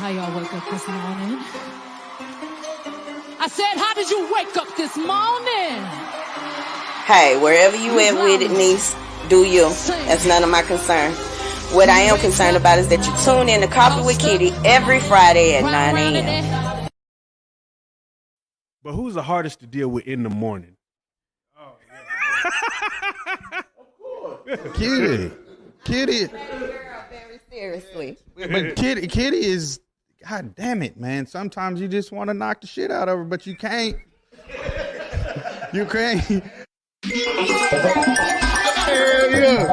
How y'all wake up this morning? I said, how did you wake up this morning? Hey, wherever you at with it, niece, do you. That's none of my concern. What I am concerned about is that you tune in to Coffee with Kitty every Friday at 9 a.m. But who's the hardest to deal with in the morning? Oh, yeah. Of course. Kitty. Very seriously. But Kitty is, God damn it, man. Sometimes you just want to knock the shit out of her, but you can't. You can't. Hell yeah,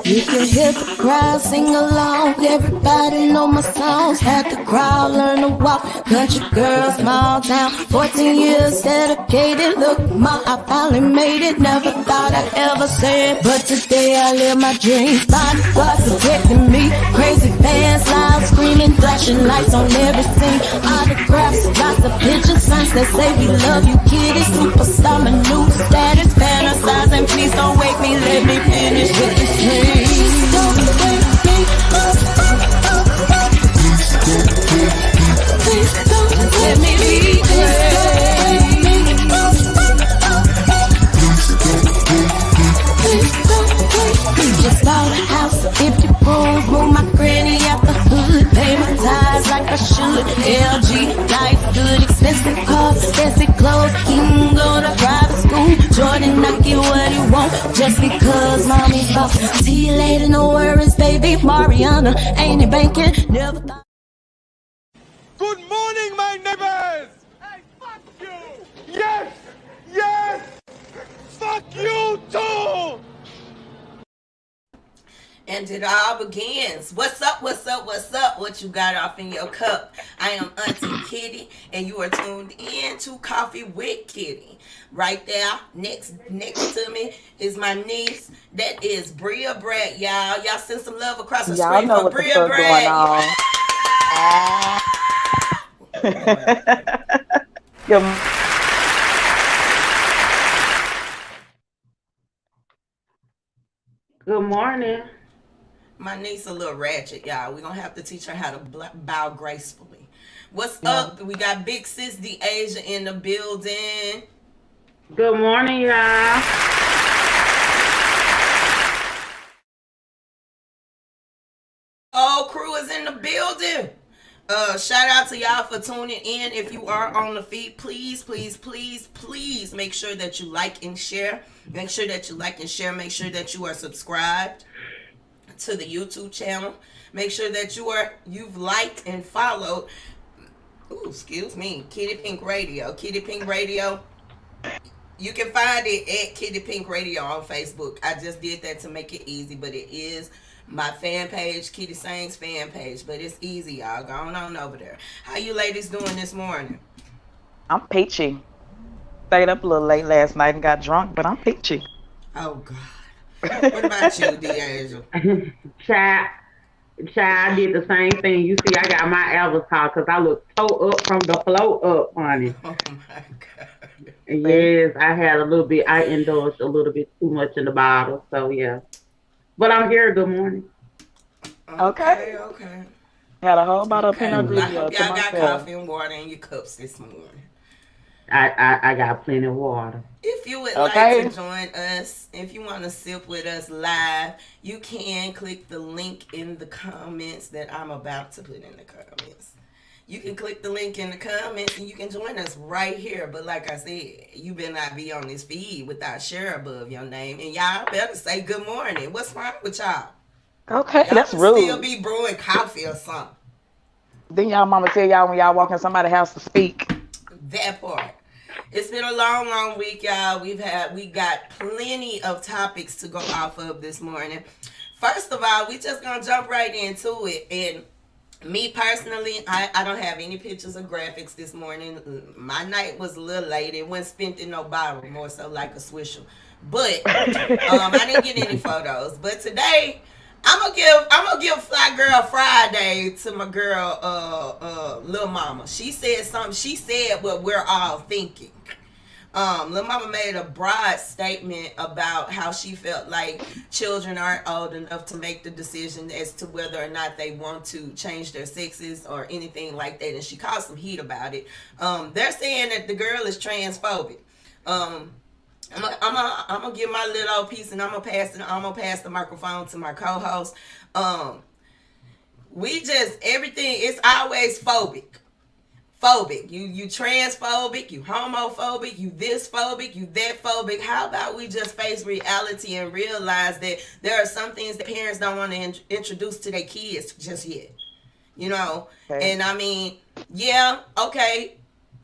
You can hear the crowd sing along. Everybody know my songs. Had the crowd learn to walk. Country girl, small town. 14 years dedicated. Look, ma, I finally made it. Never thought I'd ever say it, but today I live my dreams. Bodyguards protecting me. Crazy fans, loud screaming, flashing lights on every scene. Autographs, lots of pictures, signs that say we love you, kitty. Superstar, my new status, fantasizing. Please don't wake me, let me finish with this dream. Don't wake me up. Please don't let me be there. Please don't wake me. Just bought a house, 50 rooms, move my granny out the hood, pay my tithes like I should. LG, life good, expensive cars, expensive clothes. He can go to private school. Jordan, I get what he want, just because mommy's boss. See you later, no worries, baby. Mariana, ain't it banking? Never thought. Good morning, my neighbors! Hey, fuck you! Yes! Yes! Fuck you too! And it all begins. What's up, what's up, what's up? What you got off in your cup? I am Auntie Kitty, and you are tuned in to Coffee with Kitty. Right there, next to me is my niece. That is Bria Brett, y'all. Y'all send some love across the screen for Bria Brett. Good morning. My niece a little ratchet, y'all. We're going to have to teach her how to bow gracefully. What's up? We got Big Sis Asia in the building. Good morning, y'all. Oh, crew is in the building. Shout out to y'all for tuning in. If you are on the feed, please make sure that you like and share. Make sure that you like and share. Make sure that you are subscribed to the YouTube channel. Make sure that you've liked and followed. Kitty Pink Radio. Kitty Pink Radio. You can find it at Kitty Pink Radio on Facebook. I just did that to make it easy, but it is my fan page, Kitty Sings fan page. But it's easy, y'all. Go on over there. How you ladies doing this morning? I'm peachy. Stayed up a little late last night and got drunk, but I'm peachy. Oh, God. What about you, Deasia? Child, I did the same thing. You see, I got my avatar because I look toe up from the flow up, honey. Oh, my God. Yes, I had a little bit. I indulged a little bit too much in the bottle, so yeah. But I'm here. Good morning. Okay. Had a whole bottle of I Pinot Grigio hope to y'all got myself. coffee and water in your cups this morning. I got plenty of water. If you would like to join us, if you want to sip with us live, you can click the link in the comments that I'm about to put in the comments. You can click the link in the comments and you can join us right here. But like I said, you better not be on this feed without share above your name. And y'all better say good morning. What's wrong with y'all? Okay, Y'all that's can rude. still be brewing coffee or something. Then y'all mama tell y'all when y'all walk in somebody's house to speak. That part. It's been a long week, y'all. We got plenty of topics to go off of this morning. First of all, we just gonna jump right into it. And me personally, I don't have any pictures or graphics this morning. My night was a little late. It wasn't spent in no bottle, more so like a swisher. But I didn't get any photos. But today, I'm gonna give Fly Girl Friday to my girl Lil Mama. She said something. She said what we're all thinking. Lil Mama made a broad statement about how she felt like children aren't old enough to make the decision as to whether or not they want to change their sexes or anything like that, and she caused some heat about it. They're saying that the girl is transphobic. I'm gonna give my little old piece, and I'm gonna pass the microphone to my co-host. Everything is always phobic. You transphobic, you homophobic, you this phobic, you that phobic. How about we just face reality and realize that there are some things that parents don't want to introduce to their kids just yet, you know? Okay. And I mean, yeah, okay.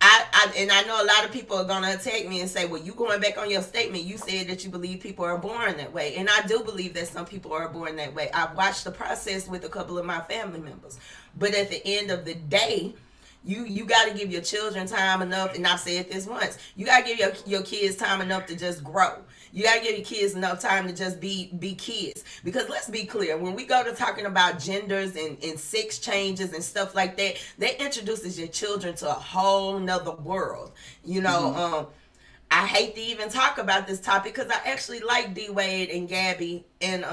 I know a lot of people are going to attack me and say, well, you going back on your statement, you said that you believe people are born that way. And I do believe that some people are born that way. I've watched the process with a couple of my family members. But at the end of the day, you got to give your children time enough, and I've said this once, you got to give your kids time enough to just grow. You got to give your kids enough time to just be kids. Because let's be clear, when we go to talking about genders and sex changes and stuff like that, that introduces your children to a whole nother world. You know, I hate to even talk about this topic because I actually like D Wade and Gabby and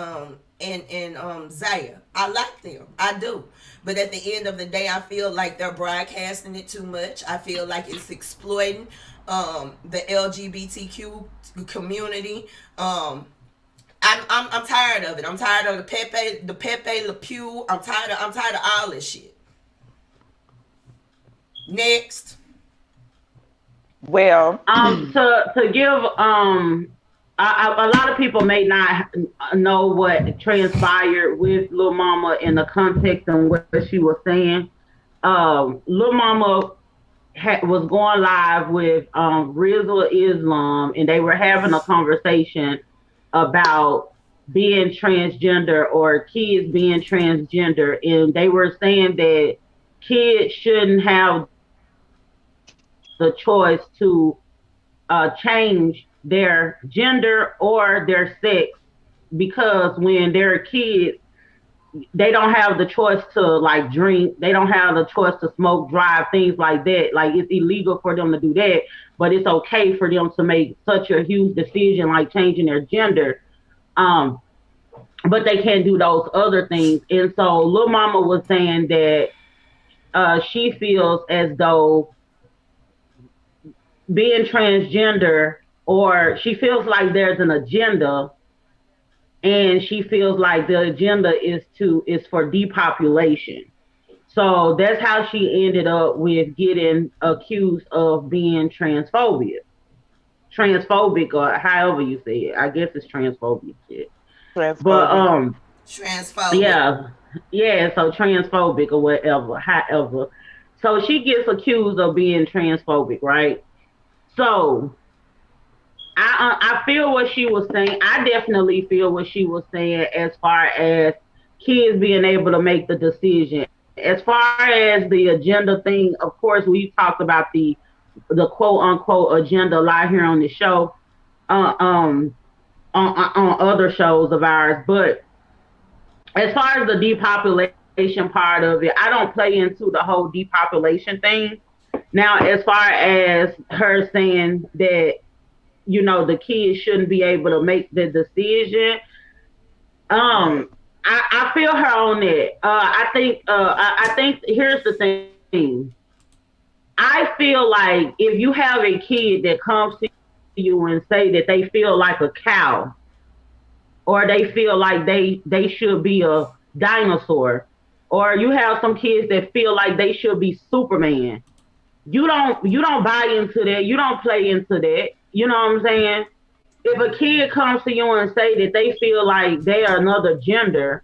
Zaya. I like them. I do. But at the end of the day, I feel like they're broadcasting it too much. I feel like it's exploiting the LGBTQ community. I'm tired of it. I'm tired of the Pepe Le Pew. I'm tired of all this shit. Next. Well, to give a lot of people may not know what transpired with Lil Mama in the context and what she was saying. Lil Mama was going live with Rizal Islam, and they were having a conversation about being transgender or kids being transgender, and they were saying that kids shouldn't have the choice to change their gender or their sex, because when they're kids, they don't have the choice to like drink, they don't have the choice to smoke, drive, things like that. Like, it's illegal for them to do that, but it's okay for them to make such a huge decision like changing their gender, but they can't do those other things. And so Lil Mama was saying that she feels as though being transgender, or she feels like there's an agenda, and she feels like the agenda is for depopulation. So that's how she ended up with getting accused of being transphobic, or however you say it. I guess it's transphobic shit. But transphobic. Yeah. So transphobic or whatever, however. So she gets accused of being transphobic, right? So I feel what she was saying. I definitely feel what she was saying as far as kids being able to make the decision. As far as the agenda thing, of course, we talked about the quote unquote agenda a lot here on the show, on other shows of ours. But as far as the depopulation part of it, I don't play into the whole depopulation thing. Now, as far as her saying that, you know, the kids shouldn't be able to make the decision, I feel her on that. I think here's the thing. I feel like if you have a kid that comes to you and say that they feel like a cow, or they feel like they should be a dinosaur, or you have some kids that feel like they should be Superman, you don't buy into that. You don't play into that. You know what I'm saying? If a kid comes to you and say that they feel like they are another gender,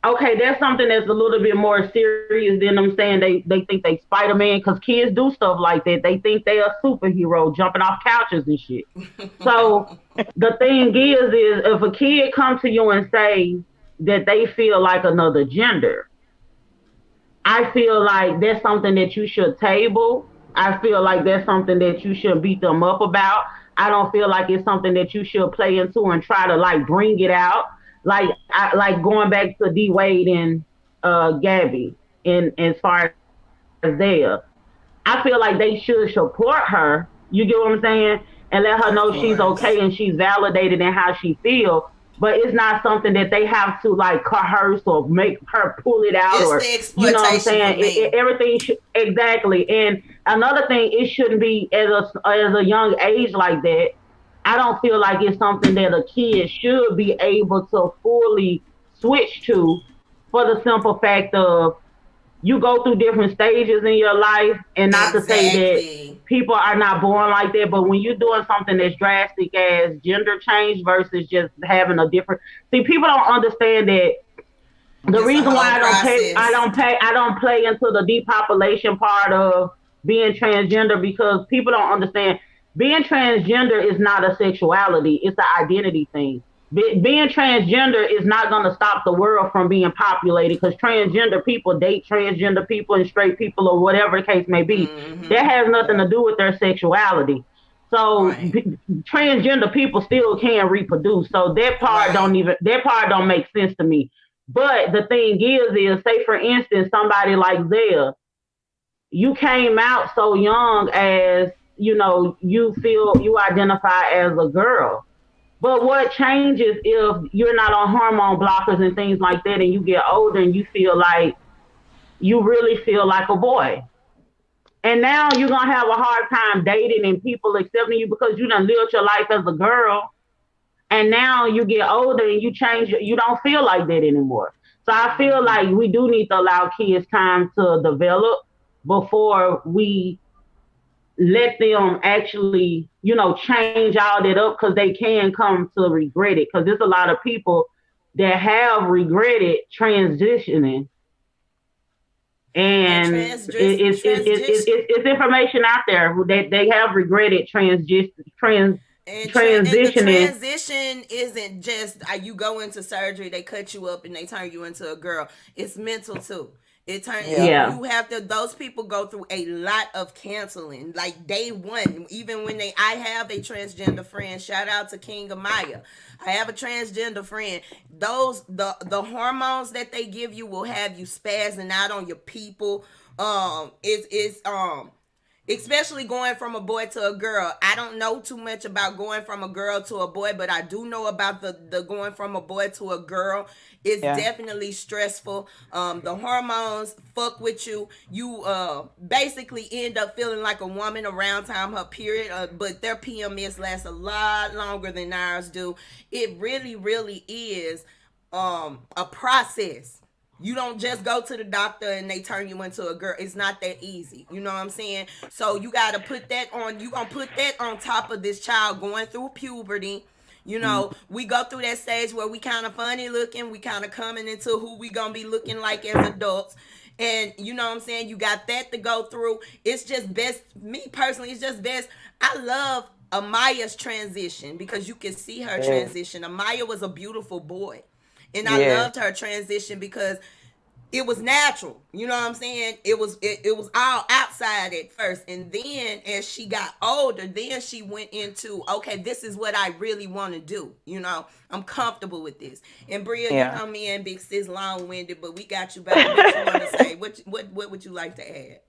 okay, that's something that's a little bit more serious than them saying they think they Spider-Man, because kids do stuff like that. They think they a superhero jumping off couches and shit. So the thing is if a kid comes to you and say that they feel like another gender, I feel like that's something that you should table. I feel like that's something that you should beat them up about. I don't feel like it's something that you should play into and try to like bring it out. Like going back to D Wade and Gabby, and as far as there, I feel like they should support her You get what I'm saying? And let her know she's okay and she's validated in how she feels. But it's not something that they have to like coerce or make her pull it out, or you know what I'm saying. Everything exactly. And another thing, it shouldn't be at a young age like that. I don't feel like it's something that a kid should be able to fully switch to, for the simple fact of you go through different stages in your life, and not to say that people are not born like that, but when you're doing something as drastic as gender change versus just having a different, see, people don't understand that. The reason why I don't play into the depopulation part of being transgender, because people don't understand being transgender is not a sexuality, it's an identity thing. Being transgender is not going to stop the world from being populated, because transgender people date transgender people and straight people or whatever the case may be. That has nothing to do with their sexuality. So transgender people still can reproduce. So that part don't make sense to me. But the thing is say for instance, somebody like Zaya, you came out so young as, you know, you feel you identify as a girl. But what changes if you're not on hormone blockers and things like that, and you get older and you feel like you really feel like a boy? And now you're going to have a hard time dating and people accepting you because you done lived your life as a girl. And now you get older and you change, you don't feel like that anymore. So I feel like we do need to allow kids time to develop before we let them actually, you know, change all that up, because they can come to regret it. Because there's a lot of people that have regretted transitioning, and it's information out there that they have regretted transitioning. And the transition isn't just you go into surgery, they cut you up and they turn you into a girl. It's mental too. It turns you have to. Those people go through a lot of canceling, like day one. Even when I have a transgender friend. Shout out to King Amaya. I have a transgender friend. The hormones that they give you will have you spazzing out on your people. Especially going from a boy to a girl. I don't know too much about going from a girl to a boy, but I do know about the going from a boy to a girl. It's definitely stressful. The hormones fuck with you. You basically end up feeling like a woman around time her period, but their PMS lasts a lot longer than ours do. It really, really is a process. You don't just go to the doctor and they turn you into a girl. It's not that easy. You know what I'm saying? So you got to put that on. You going to put that on top of this child going through puberty. You know, we go through that stage where we kind of funny looking. We kind of coming into who we going to be looking like as adults. And you know what I'm saying? You got that to go through. It's just best. Me personally, it's just best. I love Amaya's transition because you can see her transition. Amaya was a beautiful boy. And I loved her transition because it was natural. You know what I'm saying? It was all outside at first. And then as she got older, then she went into, okay, this is what I really want to do. You know, I'm comfortable with this. And Bria, you know me and Big Sis long-winded, but we got you back. What you want to say? What would you like to add?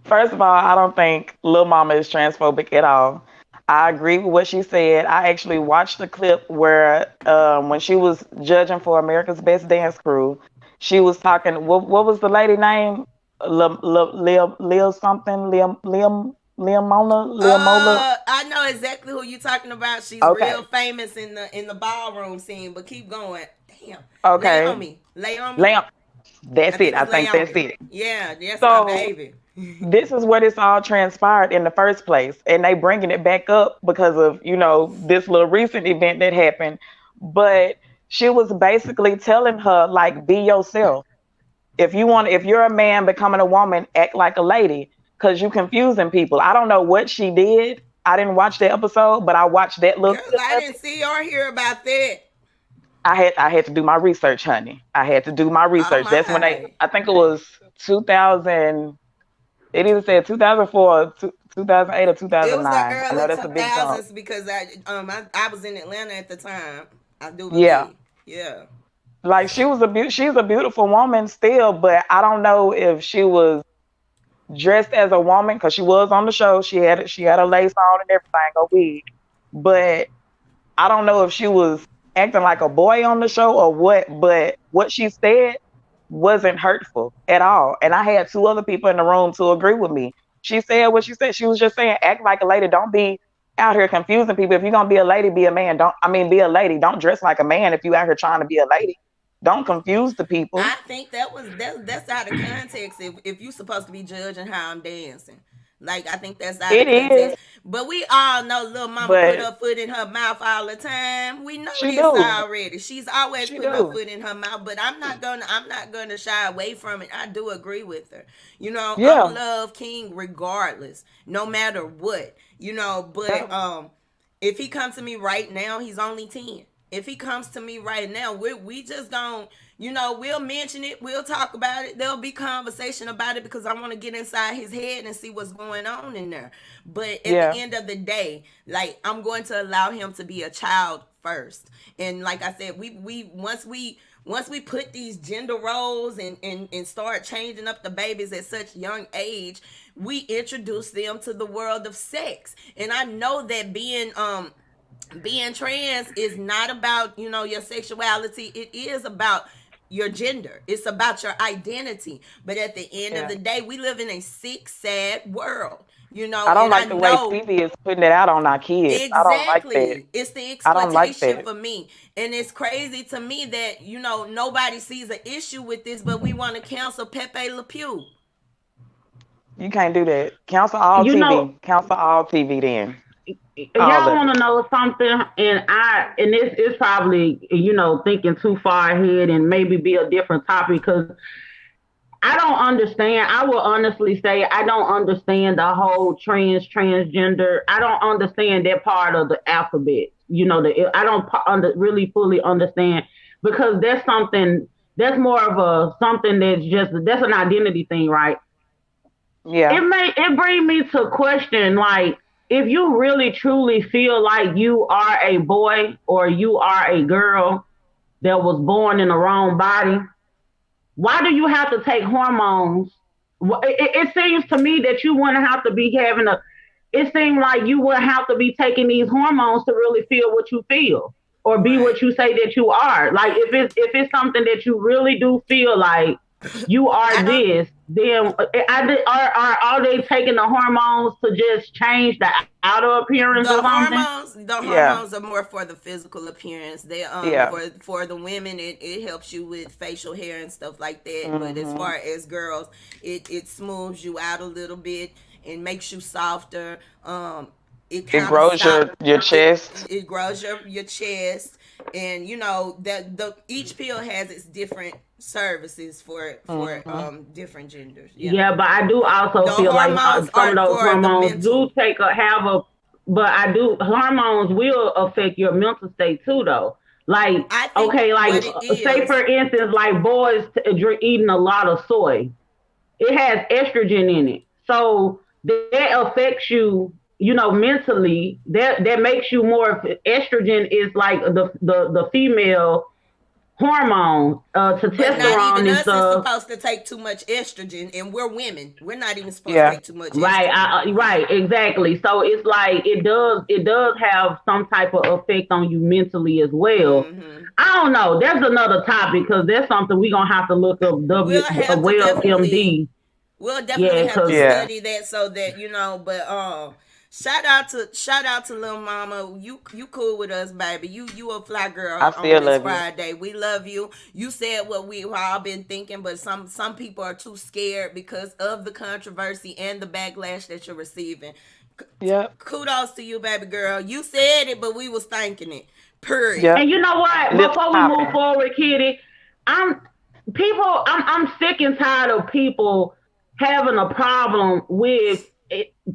First of all, I don't think Lil Mama is transphobic at all. I agree with what she said. I actually watched the clip where when she was judging for America's Best Dance Crew, she was talking, what was the lady name? Lil something? Lil Mola? I know exactly who you're talking about. She's real famous in the ballroom scene, but keep going. Damn. Okay. Lay on me. That's it. I think that's it. Yeah, that's my baby. This is what it's all transpired in the first place. And they bringing it back up because of, you know, this little recent event that happened. But she was basically telling her, like, be yourself. If you're a man becoming a woman, act like a lady, because you confusing people. I don't know what she did. I didn't watch the episode, but I watched that little clip. I didn't see or hear about that. I had to do my research, honey. I had to do my research. That's when I think it was 2000. It either said 2004, 2008, or 2009. It was the early 2000s because I was in Atlanta at the time. I do believe. Yeah. Like she's a beautiful woman still, but I don't know if she was dressed as a woman, because she was on the show. She had a lace on and everything, a wig. But I don't know if she was acting like a boy on the show or what, but what she said wasn't hurtful at all. And I had 2 other people in the room to agree with me. She said what she said. She was just saying, act like a lady. Don't be out here confusing people. If you're going to be a lady, be a man. Be a lady. Don't dress like a man if you out here trying to be a lady. Don't confuse the people. I think that's out of context if you're supposed to be judging how I'm dancing. Like, I think that's out of context. But we all know Lil Mama put her foot in her mouth all the time. We know this already. She's always put her foot in her mouth. But I'm not gonna shy away from it. I do agree with her. You know, I love King regardless, no matter what. You know, but if he comes to me right now, he's only 10. If he comes to me right now, we just don't, you know, we'll mention it. We'll talk about it. There'll be conversation about it because I want to get inside his head and see what's going on in there. But at the end of the day, like, I'm going to allow him to be a child first. And like I said, we once we put these gender roles and start changing up the babies at such young age, we introduce them to the world of sex. And I know that being trans is not about, you know, your sexuality. It is about your gender. It's about your identity. But at the end of the day, we live in a sick, sad world. You know, I don't like the way Stevie is putting it out on our kids. Exactly. I don't like that. It's the exploitation for me. And it's crazy to me that, you know, nobody sees an issue with this, but we want to cancel Pepe Le Pew. You can't do that. Cancel all TV. Cancel all TV then. Y'all want to know something, and this is probably, you know, thinking too far ahead and maybe be a different topic, because I don't understand. I will honestly say I don't understand the whole transgender. I don't understand that part of the alphabet. You know, I don't really fully understand, because that's something that's more of something that's an identity thing, right? Yeah. It brings me to question, like, if you really truly feel like you are a boy or you are a girl that was born in the wrong body, why do you have to take hormones? It seems to me that you wouldn't have to be it seems like you wouldn't have to be taking these hormones to really feel what you feel or be what you say that you are. Like, if it's something that you really do feel like you are this, then are they taking the hormones to just change the outer appearance or something? The hormones are more for the physical appearance. They for the women, it helps you with facial hair and stuff like that. Mm-hmm. But as far as girls, it smooths you out a little bit and makes you softer. It grows your chest. It grows your chest. And you know that each pill has its different services for different genders. Yeah, but I do also feel like some of those hormones hormones will affect your mental state too, though. Like, okay, like say for instance, like boys eating a lot of soy, it has estrogen in it, so that affects you. You know, mentally, that makes you more. Estrogen is like the female hormone. Testosterone is supposed to take too much estrogen, and we're women. We're not even supposed to take too much estrogen. Right, exactly. So it's like it does have some type of effect on you mentally as well. Mm-hmm. I don't know. That's another topic, because that's something we're gonna have to look up. WebMD. We'll definitely have to study that so that, you know. But Shout out to Lil Mama. You cool with us, baby. You a fly girl on this Friday. We love you. You said what we've all been thinking, but some people are too scared because of the controversy and the backlash that you're receiving. Yeah. Kudos to you, baby girl. You said it, but we was thinking it. Period. Yep. And you know what? Before we move forward, Kitty, I'm sick and tired of people having a problem with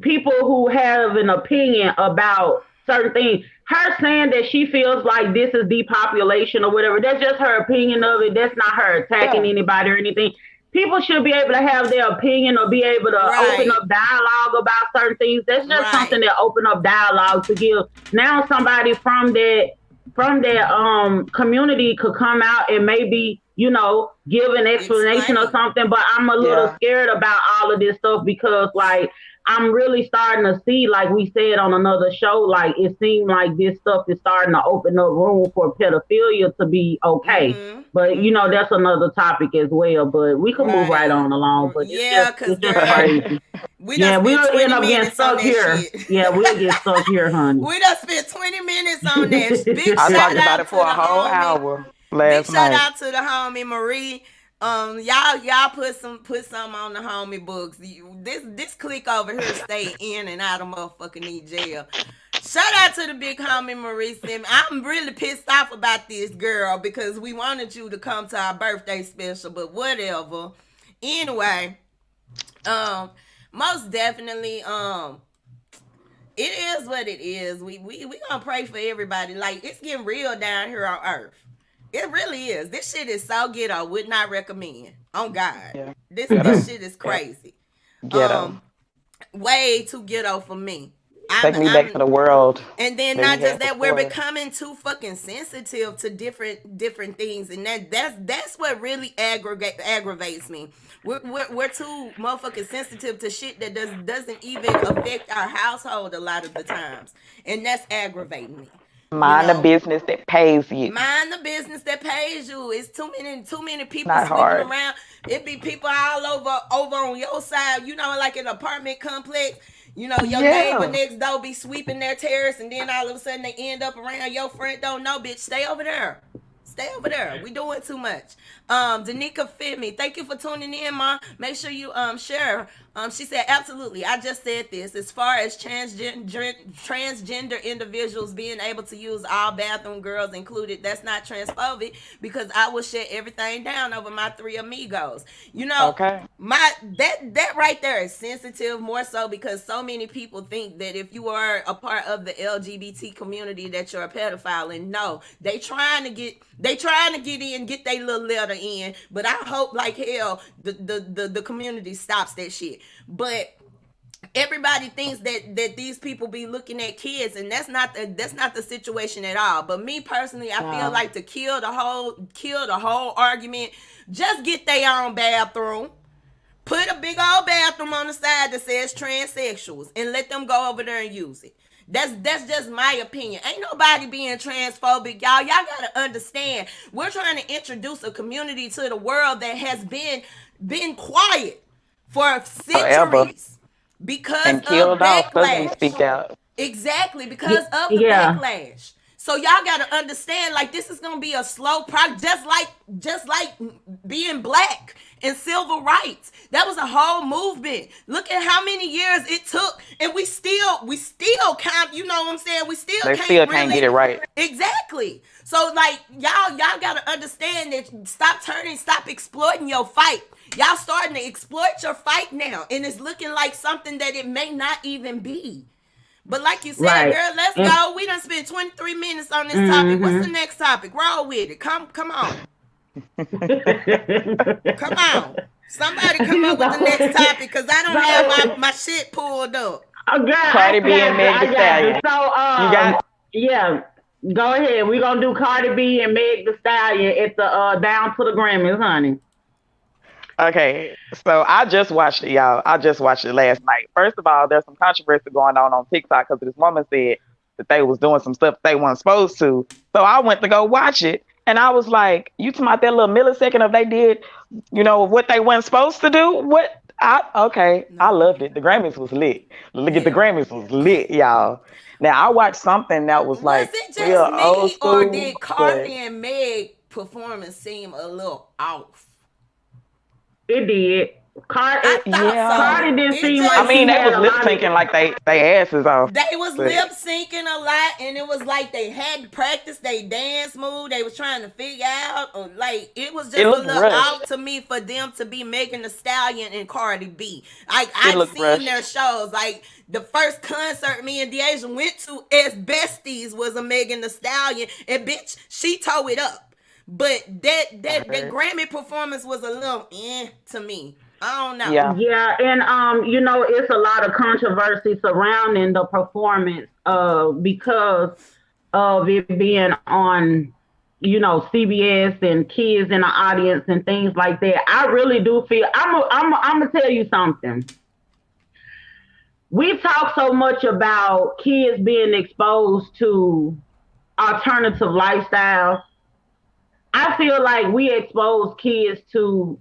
people who have an opinion about certain things. Her saying that she feels like this is depopulation or whatever, that's just her opinion of it. That's not her attacking anybody or anything. People should be able to have their opinion or be able to open up dialogue about certain things. That's just something that open up dialogue to give. Now somebody from that community could come out and maybe give an explanation or something. But I'm a little scared about all of this stuff because, like, I'm really starting to see, like we said on another show, like it seemed like this stuff is starting to open up room for pedophilia to be okay. But that's another topic as well. But we can move right on along. But because crazy. we'll end up getting stuck here. Yeah, we'll get stuck here, honey. We done spent 20 minutes on that. Big I shout talked about out it for a whole hour last Big night. shout out to the homie Marie. Y'all put some on the homie books. This clique over here stay in and out of motherfucking jail. Shout out to the big homie Marie Sim. I'm really pissed off about this girl because we wanted you to come to our birthday special, but whatever. Anyway, most definitely, it is what it is. We gonna pray for everybody. Like, it's getting real down here on earth. It really is. This shit is so ghetto. Would not recommend. On God. Yeah. This shit is crazy. Ghetto. Way too ghetto for me. Take me back to the world. And then not just that, we're becoming too fucking sensitive to different things, and that's what really aggravates me. We're too motherfucking sensitive to shit that doesn't even affect our household a lot of the times, and that's aggravating me. Mind the business that pays you. Mind the business that pays you. It's too many people Not sweeping hard. around. It be people all over on your side. Like an apartment complex. Your neighbor next door be sweeping their terrace, and then all of a sudden they end up around your front door. No, bitch, stay over there. Stay over there. We doing too much. Danica Fitme, thank you for tuning in, Ma. Make sure you share. She said, absolutely. I just said this. As far as transgender individuals being able to use all bathroom girls included, that's not transphobic because I will shut everything down over my 3 amigos. Okay. That right there is sensitive, more so because so many people think that if you are a part of the LGBT community that you're a pedophile, and no, they trying to get in, get their little letter in, but I hope like hell the community stops that shit. But everybody thinks that these people be looking at kids, and that's not the situation at all. But me personally, I feel like to kill the whole argument, just get their own bathroom. Put a big old bathroom on the side that says transsexuals and let them go over there and use it. That's just my opinion. Ain't nobody being transphobic, y'all. Y'all gotta understand. We're trying to introduce a community to the world that has been quiet for centuries because and killed of off because we backlash. speak out. Exactly, because of the backlash. So y'all gotta understand, like, this is gonna be a slow process, just like being black and civil rights. That was a whole movement. Look at how many years it took, and we still can't. You know what I'm saying? We still can't get it right. Exactly. So like y'all gotta understand that. Stop exploiting your fight. Y'all starting to exploit your fight now, and it's looking like something that it may not even be. But like you said, girl, let's go. We done spent 23 minutes on this topic. What's the next topic? Roll with it. Come on. Come on. Somebody come up with the next topic, because I don't have my shit pulled up. Cardi B and Meg Thee Stallion. Yeah, go ahead. We're going to do Cardi B and Meg Thee Stallion at the Down to the Grammys, honey. Okay, so I just watched it, y'all. I just watched it last night. First of all, there's some controversy going on TikTok because this woman said that they was doing some stuff they weren't supposed to. So I went to go watch it, and I was like, you talking about that little millisecond of they did, what they weren't supposed to do? I loved it. The Grammys was lit. Look at the Grammys was lit, y'all. Now, I watched something that was like, it just me, old school, or did Cardi and Meg performance seem a little off? It did. Cardi didn't seem like. I mean, they was lip syncing like they asses off. They was lip syncing a lot, and it was like they had to practice their dance move. They was trying to figure out, or like it was just a little out to me for them to be Megan Thee Stallion and Cardi B. I've seen their shows. Like the first concert me and Deasia went to as besties was a Megan Thee Stallion, and bitch, she tore it up. But that Grammy performance was a little to me. I don't know. Yeah, and it's a lot of controversy surrounding the performance because of it being on CBS and kids in the audience and things like that. I really do feel I'm gonna tell you something. We talk so much about kids being exposed to alternative lifestyles. I feel like we expose kids to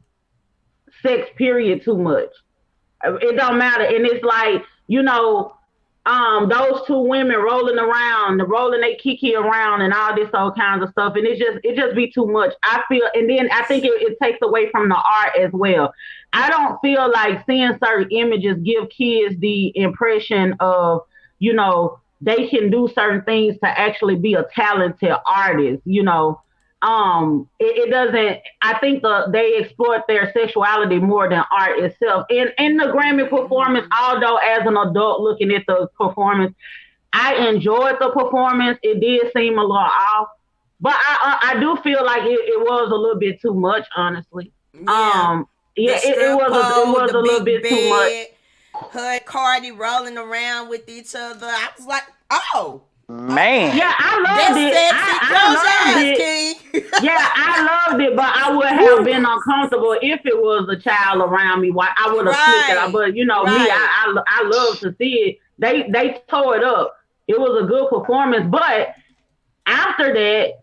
sex period too much. It don't matter. And it's like, those two women rolling their kiki around and all this all kinds of stuff. And it just be too much. I feel, and then I think it takes away from the art as well. I don't feel like seeing certain images give kids the impression of, they can do certain things to actually be a talented artist, it doesn't. I think they exploit their sexuality more than art itself. In the Grammy performance, although as an adult looking at the performance, I enjoyed the performance. It did seem a little off, but I do feel like it was a little bit too much, honestly. Yeah. It was a little bit too much. Her Cardi rolling around with each other. I was like, oh. Man. Yeah, I loved it. Yeah, I loved it, but I would have been uncomfortable if it was a child around me. I would have flicked it. But me, I love to see it. They tore it up. It was a good performance, but after that,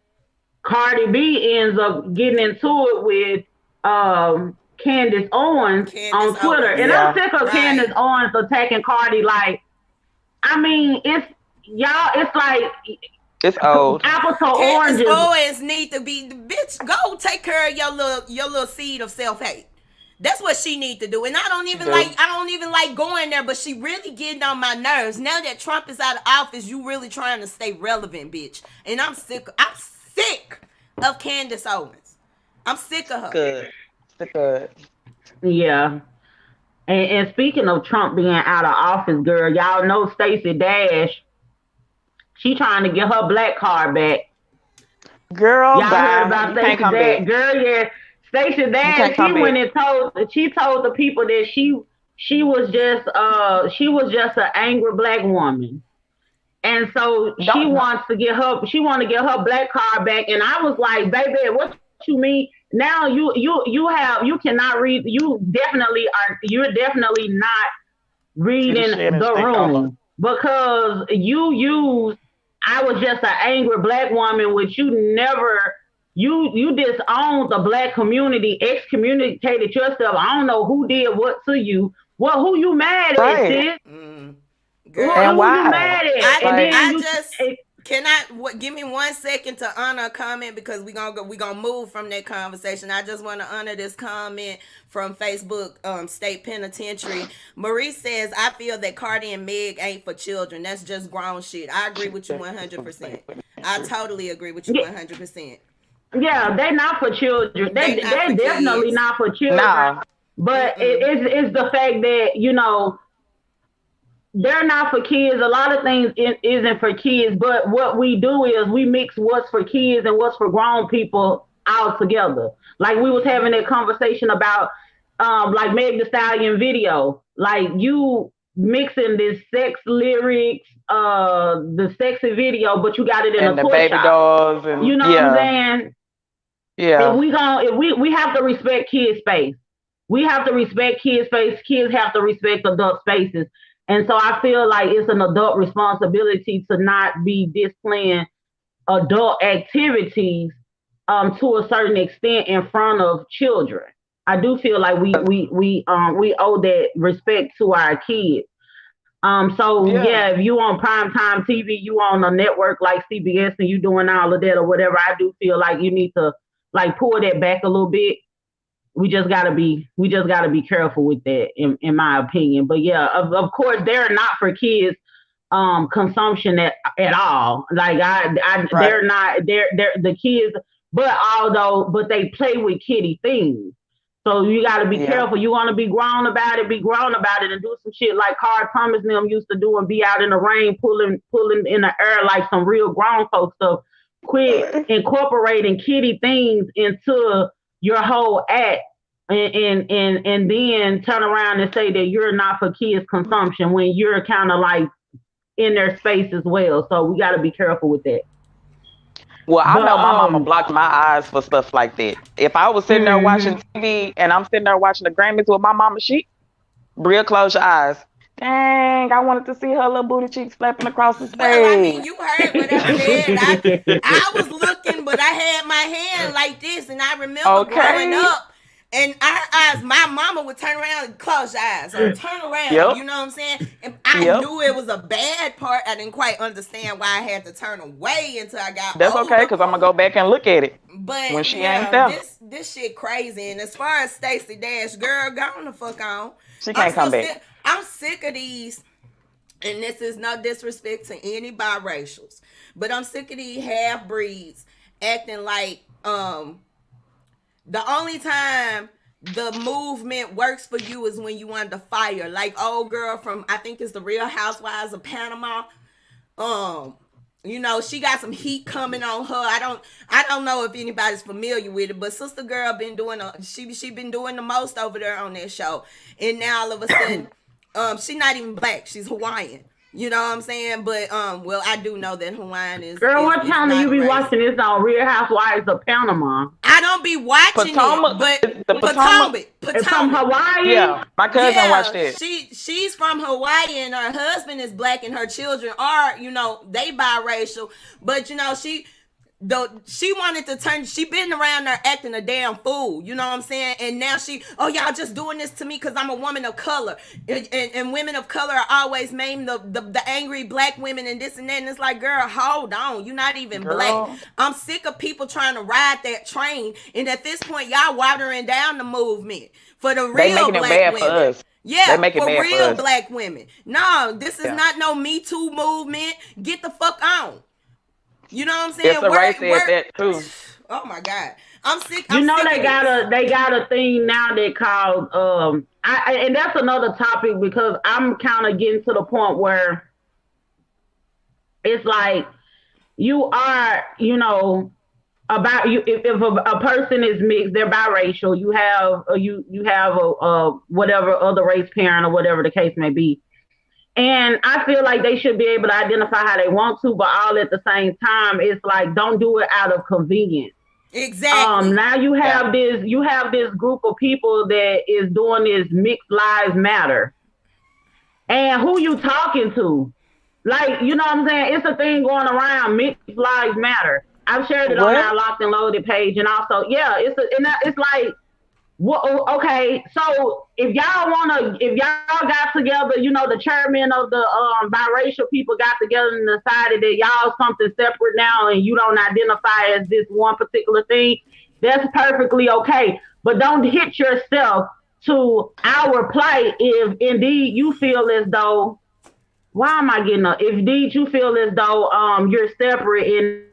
Cardi B ends up getting into it with Candace Owens on Twitter. And I'm sick of Candace Owens attacking Cardi. Like, I mean, it's like it's old. Apples to oranges. Owens need to be the bitch. Go take care of your little seed of self-hate. That's what she need to do. And I don't even like going there, but she really getting on my nerves. Now that Trump is out of office, you really trying to stay relevant, bitch. And I'm sick of Candace Owens. I'm sick of her. Good. Yeah. And speaking of Trump being out of office, girl, y'all know Stacey Dash. She trying to get her black card back. Girl, y'all heard about Stacey Dash? Girl, yeah. Stacey Dash, she told the people that she was just an angry black woman. And so she wants to get her black card back. And I was like, baby, what you mean? Now you cannot read. You're definitely not reading the room because you use. I was just an angry black woman, which you never. You disowned the black community, excommunicated yourself. I don't know who did what to you. Who you mad at, sis? Girl, and why? You mad at? Give me 1 second to honor a comment because we gonna move from that conversation. I just want to honor this comment from Facebook, State Penitentiary. Marie says, I feel that Cardi and Meg ain't for children. That's just grown shit. I agree with you 100%. I totally agree with you 100%. Yeah, they're not for children. They're definitely not for children. Nah. But it's the fact that, they're not for kids. A lot of things isn't for kids, but what we do is we mix what's for kids and what's for grown people all together. Like we was having that conversation about like Meg Thee Stallion video. Like you mixing this sex lyrics, the sexy video, but you got it in and a toy baby shop. dolls and what I'm saying? Yeah. If we have to respect kids' space. We have to respect kids' space. Kids have to respect adult spaces. And so I feel like it's an adult responsibility to not be displaying adult activities to a certain extent in front of children. I do feel like we owe that respect to our kids. If you on primetime TV, you on a network like CBS and you doing all of that or whatever, I do feel like you need to like pull that back a little bit. We just gotta be careful with that, in my opinion. But yeah, of course, they're not for kids consumption at all. Like they're not the kids, but they play with kiddie things. So you gotta be careful. You wanna be grown about it, and do some shit like Carl Thomas and them used to do and be out in the rain pulling in the air like some real grown folk stuff. Quit incorporating kiddie things into your whole act and then turn around and say that you're not for kids consumption when you're kind of like in their space as well. So we got to be careful with that. Well, I But know my mama blocked my eyes for stuff like that. If I was sitting there watching TV and I'm sitting there watching the Grammys with my mama, Bria, close your eyes. Dang, I wanted to see her little booty cheeks flapping across the stage. Well, I mean, you heard what I said. I was looking, but I had my hand like this, and I remember growing up, and our eyes, my mama would turn around and close your eyes, or turn around, you know what I'm saying? And I knew it was a bad part. I didn't quite understand why I had to turn away until I got That's older. okay, because I'm going to go back and look at it. But when she ain't there. This shit crazy. And as far as Stacey Dash, girl, go on the fuck on. She can't come back. I'm sick of these, and this is no disrespect to any biracials, but I'm sick of these half breeds acting like the only time the movement works for you is when you under fire. Like old girl from, I think it's the Real Housewives of Panama. You know, she got some heat coming on her. I don't know if anybody's familiar with it, but sister girl been doing she been doing the most over there on that show. And now all of a sudden, she's not even black, she's Hawaiian. You know what I'm saying? But well, I do know that Hawaiian is. Girl, what time do you be watching this on Real Housewives of Panama? I don't be watching Potomac, it, but Potomac. It's from Hawaii. Yeah, my cousin watched it. She's from Hawaii, and her husband is black, and her children are, you know, they biracial. But you know, she wanted to turn. She been around there acting a damn fool. You know what I'm saying? And now y'all just doing this to me because I'm a woman of color, and women of color are always named the angry black women and this and that. And it's like, girl, hold on, you're not even black. I'm sick of people trying to ride that train, and at this point, y'all watering down the movement for the real black women. For us. Yeah, for real black women. No, this is not no Me Too movement. Get the fuck on. You know what I'm saying? Yes, the right said that too. Oh my God, I'm sick. They got a thing now that called and that's another topic because I'm kind of getting to the point where it's like you are, you know, about you. If a person is mixed, they're biracial. You have a whatever other race parent or whatever the case may be. And I feel like they should be able to identify how they want to, but all at the same time, it's like, don't do it out of convenience. Exactly. Now you have this group of people that is doing this mixed lives matter. And who you talking to? Like, you know what I'm saying? It's a thing going around, mixed lives matter. I've shared it on our Locked and Loaded page, and also, it's like, well, okay, so if y'all got together, you know, the chairman of the biracial people got together and decided that y'all something separate now and you don't identify as this one particular thing, that's perfectly okay. But don't hit yourself to our plight if indeed you feel as though, if indeed you feel as though you're separate in.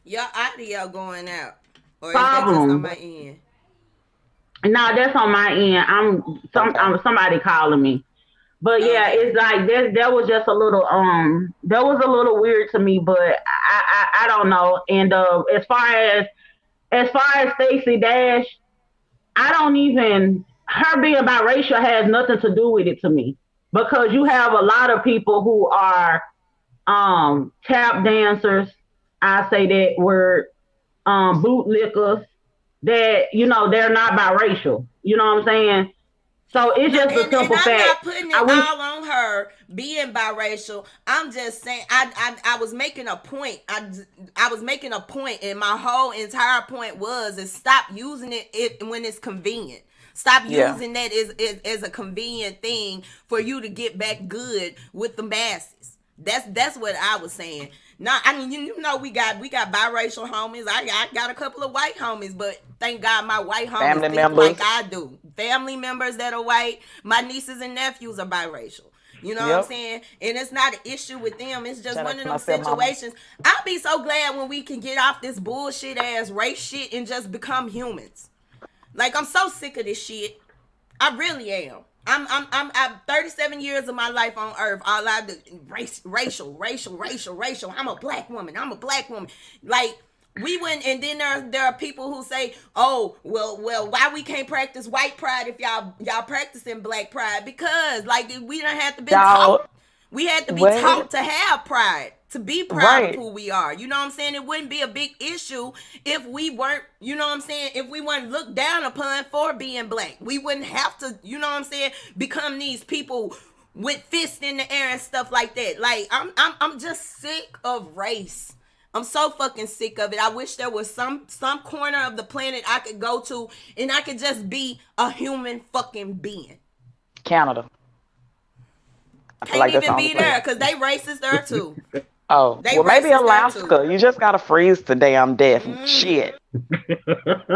Your audio going out, or is that just on my end? No, that's on my end. I'm somebody calling me, but yeah, it's like that was just a little that was a little weird to me, but I don't know. And as far as Stacey Dash, her being biracial has nothing to do with it to me, because you have a lot of people who are tap dancers. I say that word, bootlickers, that, you know, they're not biracial. You know what I'm saying? So it's just a simple fact. I'm not putting it all on her being biracial. I'm just saying, I was making a point. I was making a point, and my whole entire point is stop using it when it's convenient. Stop using that as a convenient thing for you to get back good with the masses. That's what I was saying. No, I mean, you know, we got biracial homies. I got a couple of white homies, but thank God my white homies think like I do. Family members that are white. My nieces and nephews are biracial. You know what I'm saying? And it's not an issue with them. It's just one of those situations. I'll be so glad when we can get off this bullshit ass race shit and just become humans. Like, I'm so sick of this shit. I really am. I'm 37 years of my life on earth. All I do racial. I'm a black woman. Like, we went, and then there are people who say, oh, well, why we can't practice white pride if y'all practicing black pride? Because like we don't have to be taught. We had to be What? taught to have pride, to be proud Right. of who we are. You know what I'm saying? It wouldn't be a big issue if we weren't, you know what I'm saying, if we weren't looked down upon for being black. We wouldn't have to, you know what I'm saying, become these people with fists in the air and stuff like that. Like, I'm just sick of race. I'm so fucking sick of it. I wish there was some corner of the planet I could go to and I could just be a human fucking being. Canada. I feel Can't like that's even the be only there place. because they racist there too. Oh, They well, maybe racist there, Alaska. You just gotta freeze to damn death. Shit.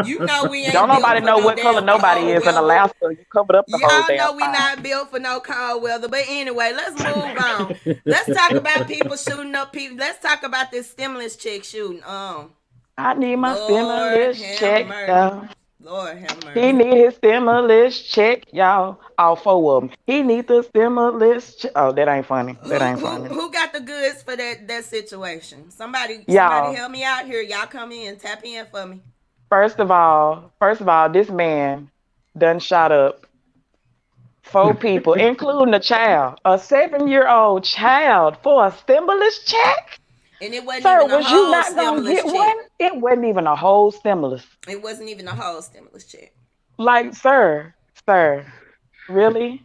You know we ain't Don't built nobody for know no what color damn nobody cold is in weather. Alaska. You covered up the whole Y'all damn know we time. not built for no cold weather. But anyway, let's move on. Let's talk about people shooting up people. Let's talk about this stimulus check shooting. I need my Lord stimulus have check, mercy. y'all. Lord have He mercy. need his stimulus check, y'all. All four of them. He need the stimulus check. Oh, that ain't funny. That ain't funny. Who got the goods for that situation? Somebody Y'all. help me out here. Y'all come in, tap in for me. First of all, this man done shot up 4 people, including a child, a 7-year-old child, for a stimulus check. And it wasn't Sir, even a was you whole not gonna stimulus get check. one? It wasn't even a whole stimulus. It wasn't even a whole stimulus check. Like, sir, really?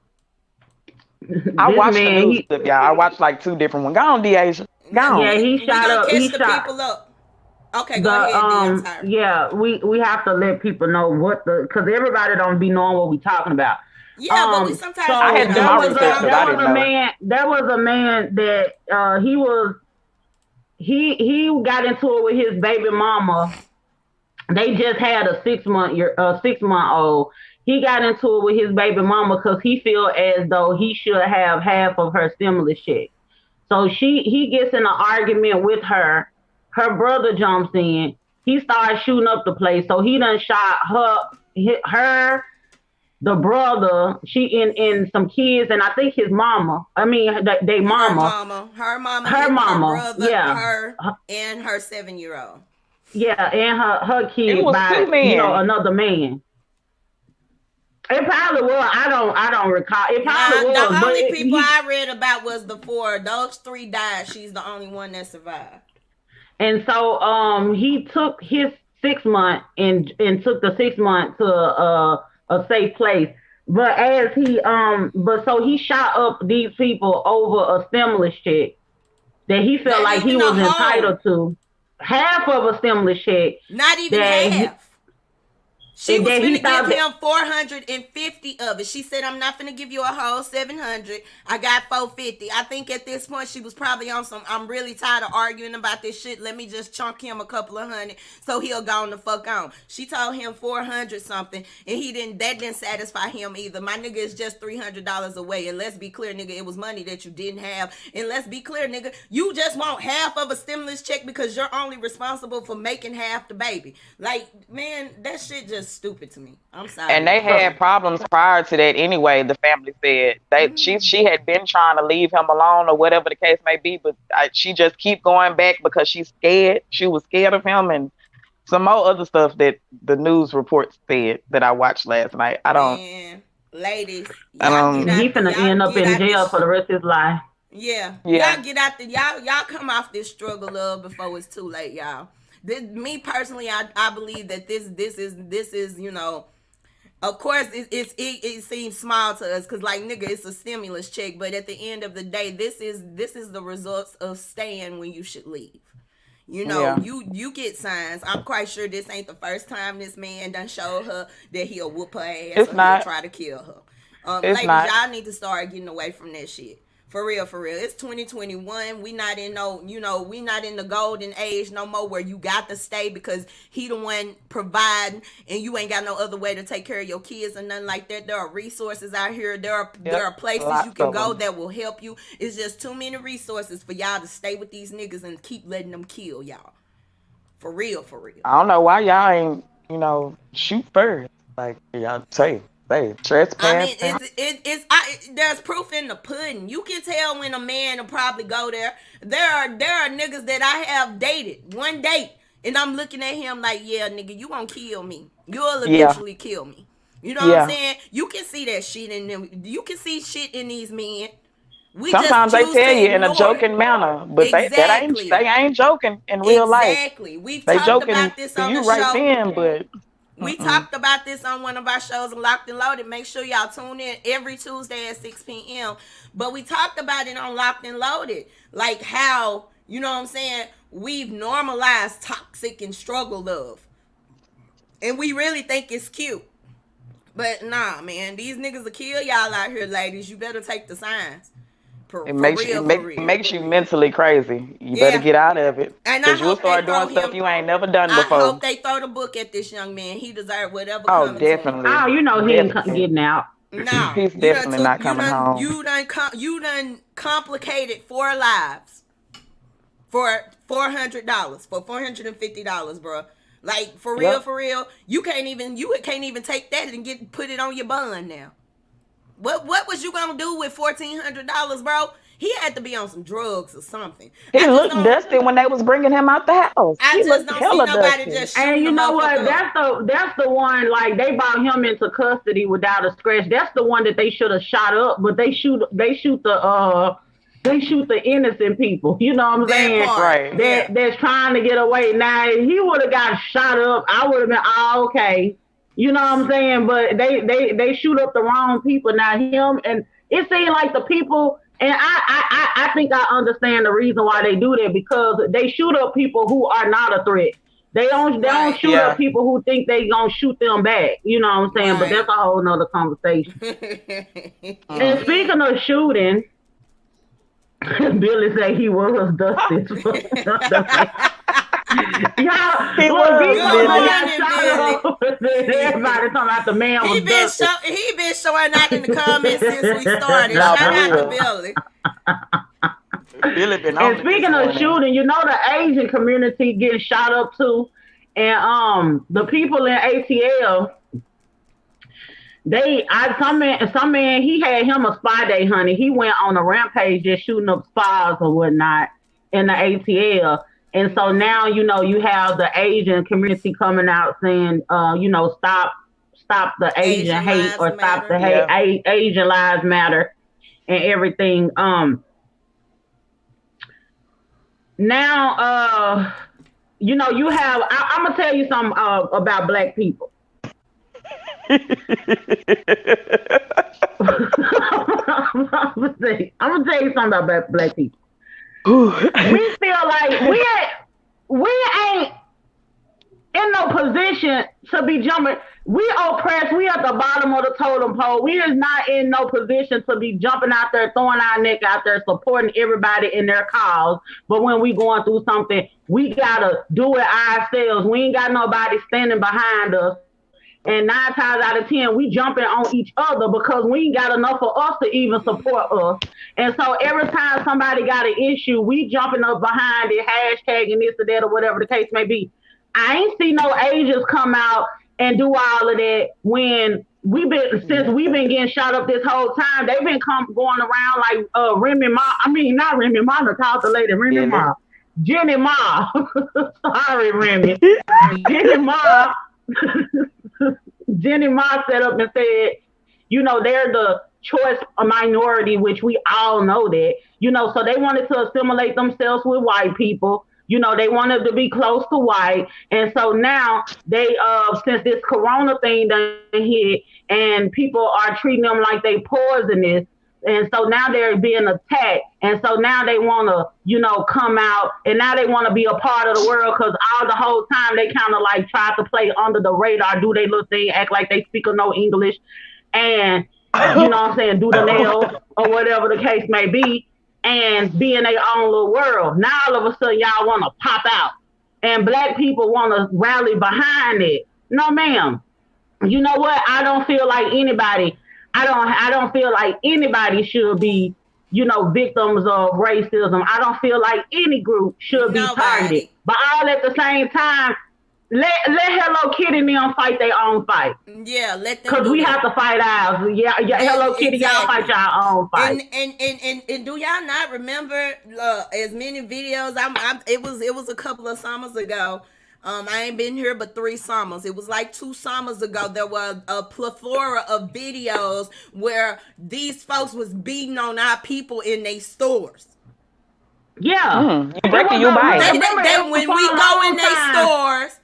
I This watched the man, news clip, y'all. I watched like 2 different ones. Go on, Deasia. Go on. Yeah, he We shot gonna up. catch He the shot. people up. Okay, go ahead, I'm sorry. Yeah, we have to let people know because everybody don't be knowing what we talking about. Yeah, but we sometimes So I had to do my research 'cause I didn't know. There was a man that he got into it with his baby mama. They just had a 6-month-old. He got into it with his baby mama because he feel as though he should have half of her stimulus check. So he gets in an argument with her. Her brother jumps in. He starts shooting up the place. So he done shot her, the brother, she and some kids, and I think his mama. I mean, they mama. Her mama, her brother, yeah. her and her 7-year-old. Yeah, and her kid It was by 2 men. another man. It probably was. I don't recall. It probably was. The but only people I read about was the 4. Those 3 died. She's the only one that survived. And so he took his 6 month and took the 6 month to a safe place. But as he shot up these people over a stimulus check that he felt like he was entitled to. Half of a stimulus check. Not even half. She was finna give him 450 of it. She said, I'm not finna give you a whole 700. I got 450. I think at this point she was probably on some, I'm really tired of arguing about this shit. Let me just chunk him a couple of hundred so he'll go on the fuck on. She told him 400 something and that didn't satisfy him either. My nigga is just $300 away. And let's be clear, nigga, it was money that you didn't have. And let's be clear, nigga, you just want half of a stimulus check because you're only responsible for making half the baby. Like, man, that shit just stupid to me. I'm sorry. And they had problems prior to that anyway. The family said she had been trying to leave him alone or whatever the case may be, but she just keep going back because she's scared. She was scared of him and some more other stuff that the news reports said that I watched last night. Man, ladies, he finna end up in jail for the rest of his life. Yeah. Y'all get out y'all come off this struggle love before it's too late, y'all. Me personally, I believe that this is, you know, of course it seems small to us because like nigga, it's a stimulus check, but at the end of the day, this is the results of staying when you should leave. You know, you get signs. I'm quite sure this ain't the first time this man done showed her that he'll whoop her ass It's or not. he'll try to kill her. It's ladies, not. y'all need to start getting away from that shit. For real. It's 2021. We not in we not in the golden age no more where you got to stay because he the one providing and you ain't got no other way to take care of your kids or nothing like that. There are resources out here. There are places you can go that will help you. It's just too many resources for y'all to stay with these niggas and keep letting them kill y'all. For real. I don't know why y'all ain't, shoot first. Like y'all say. Trespass. I mean, there's proof in the pudding. You can tell when a man will probably go there. There are niggas that I have dated one date, and I'm looking at him like, yeah, nigga, you gonna kill me. You'll eventually kill me. You know what I'm saying? You can see that shit in them. You can see shit in these men. Sometimes they choose tell to you in a ignore joking it. manner, but Exactly. they ain't joking in real life. Exactly. We've They talked joking about this to on you the right show. then, but We talked about this on one of our shows, Locked and Loaded. Make sure y'all tune in every Tuesday at 6 p.m. But we talked about it on Locked and Loaded. Like how, you know what I'm saying, we've normalized toxic and struggle love. And we really think it's cute. But nah, man, these niggas will kill y'all out here, ladies. You better take the signs. it makes you mentally crazy. You better Yeah. get out of it. And I Because you'll hope they start throw doing stuff him. you ain't never done I before. hope they throw the book at this young man. He deserves whatever Oh, comes to him. definitely. Oh, you know he ain't Definitely. getting out. No, He's definitely not coming home. You done complicated 4 lives for $400, for $450, bro. Like for real, Yep. for real. You can't even take that and put it on your bun now. What was you gonna do with $1,400, bro? He had to be on some drugs or something. He looked dusty when they was bringing him out the house. I He just looked don't see hella nobody dusty. just shooting And you the know what? motherfucker up. That's the one. Like they brought him into custody without a scratch. That's the one that they should have shot up. But they shoot the innocent people. You know what I'm saying? Right. That's trying to get away. Now if he would have got shot up, I would have been okay. You know what I'm saying? But they shoot up the wrong people. Now him, and it seemed like the people. And I think I understand the reason why they do that, because they shoot up people who are not a threat. They don't shoot up people who think they gonna shoot them back. You know what I'm saying? But that's a whole nother conversation. And speaking of shooting, Billy said he was dusty. Y'all, He was everybody talking about the man was dusty. He been showing out in the comments since we started. Nah, Shout out to for Billy. Billy been on And it speaking this of morning. shooting, you know the Asian community getting shot up too, and the people in ATL, some man he had him a spy day, honey. He went on a rampage just shooting up spies or whatnot in the ATL. And so now, you know, you have the Asian community coming out saying, stop the Asian hate, or stop the hate, Asian lives matter and everything. Now, you have, I'm going to tell you something about Black people. I'm gonna tell you something about Black people. We feel like we ain't in no position to be jumping. We oppressed. We at the bottom of the totem pole. We is not in no position to be jumping out there, throwing our neck out there, supporting everybody in their cause. But when we going through something, we gotta do it ourselves. We ain't got nobody standing behind us. And 9 times out of 10, we jumping on each other because we ain't got enough of us to even support us. And so every time somebody got an issue, we jumping up behind it, hashtagging this or that or whatever the case may be. I ain't see no Asians come out and do all of that when since we've been getting shot up this whole time. They've been going around like Remy Ma. I mean, not Remy Ma, the called the lady, Remy Ma. Jenny Ma. Sorry, Remy. Jenny Ma. Jenny Ma set up and said, they're the choice minority, which we all know that, so they wanted to assimilate themselves with white people. They wanted to be close to white. And so now they, since this corona thing done hit and people are treating them like they poisonous, and so now they're being attacked. And so now they want to, come out, and now they want to be a part of the world, because all the whole time they kind of like try to play under the radar, do they little thing, act like they speak or no English, and, you know what I'm saying, do the nails or whatever the case may be, and be in their own little world. Now all of a sudden y'all want to pop out, and Black people want to rally behind it. No, ma'am. You know what? I don't feel like anybody should be, victims of racism. I don't feel like any group should be targeted. But all at the same time, let Hello Kitty and them fight their own fight. Yeah, let them. Because we have to fight ours. Yeah, Hello Kitty, y'all fight your own fight. And do y'all not remember as many videos? It was a couple of summers ago. I ain't been here but 3 summers. It was like 2 summers ago. There were a plethora of videos where these folks was beating on our people in their stores. Yeah. You breaking your bike. When we go in their stores,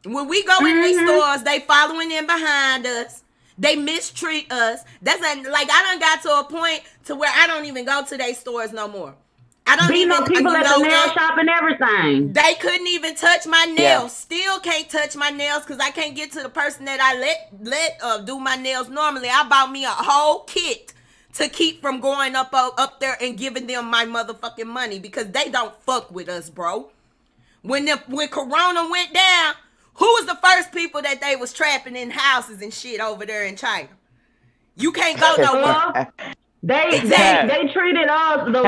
in their stores, they following in behind us. They mistreat us. That's like I done got to a point to where I don't even go to their stores no more. I don't even know people at the nail shop and everything. They couldn't even touch my nails. Yeah. Still can't touch my nails because I can't get to the person that I let do my nails normally. I bought me a whole kit to keep from going up there and giving them my motherfucking money because they don't fuck with us, bro. When Corona went down, who was the first people that they was trapping in houses and shit over there in China? You can't go nowhere. They treated us the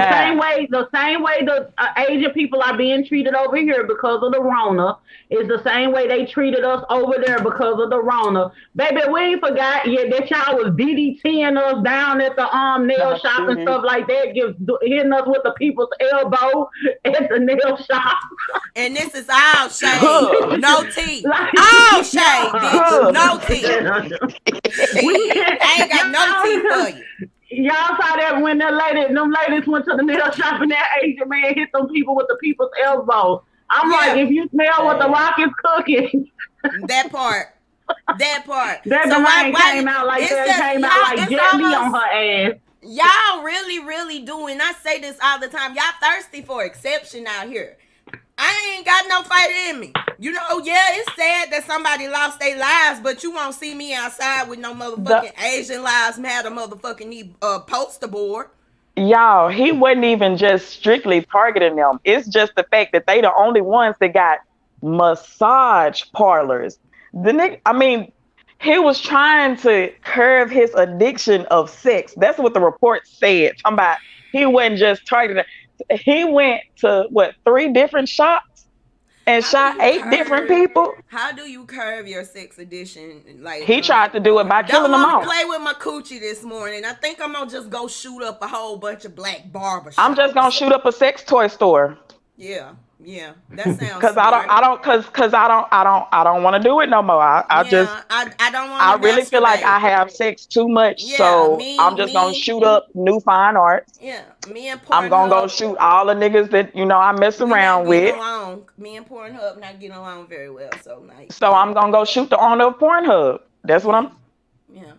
same way the Asian people are being treated over here because of the Rona is the same way they treated us over there because of the Rona. Baby, we ain't forgot yet that y'all was DDTing us down at the nail shop and stuff like that, hitting us with the people's elbow at the nail shop. And this is all shade, no tea. All shade, bitch, no tea. I ain't got no tea for you. Y'all saw that when them ladies went to the nail shop and that Asian man hit them people with the people's elbow. I'm like, if you smell what the Rock is cooking. That part. That came out like jelly on her ass. Y'all really, really do, and I say this all the time. Y'all thirsty for exception out here. I ain't got no fight in me. You know, yeah, it's sad that somebody lost their lives, but you won't see me outside with no motherfucking Asian Lives Matter motherfucking poster board. Y'all, he wasn't even just strictly targeting them. It's just the fact that they the only ones that got massage parlors. He was trying to curb his addiction of sex. That's what the report said. He wasn't just targeting. He went to 3 different shops and shot 8 different people. How do you curb your sex addiction? Like he tried to do it by killing them all. I play with my coochie this morning. I think I'm gonna just go shoot up a whole bunch of black barbershops. I'm just gonna shoot up a sex toy store. Yeah, that sounds. Because I don't want to do it no more. I don't want. I really feel like I have sex too much, so I'm just gonna shoot up new fine arts. Yeah, me and Pornhub. I'm gonna go shoot all the niggas that I mess around with. Me and Pornhub not getting along very well, so nice. So I'm gonna go shoot the owner of Pornhub. That's what I'm. Yeah.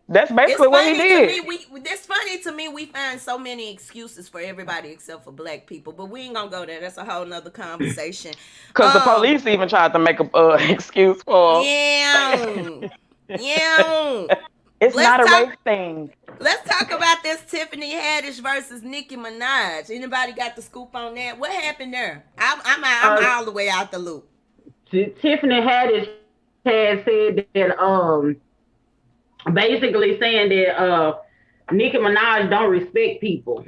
That's basically what he did. It's funny to me, we find so many excuses for everybody except for black people, but we ain't gonna go there. That's a whole nother conversation. Because the police even tried to make a excuse for. Yeah. It's not a race thing. Let's talk about this Tiffany Haddish versus Nicki Minaj. Anybody got the scoop on that? What happened there? I'm all the way out the loop. Tiffany Haddish had said that basically saying that Nicki Minaj don't respect people.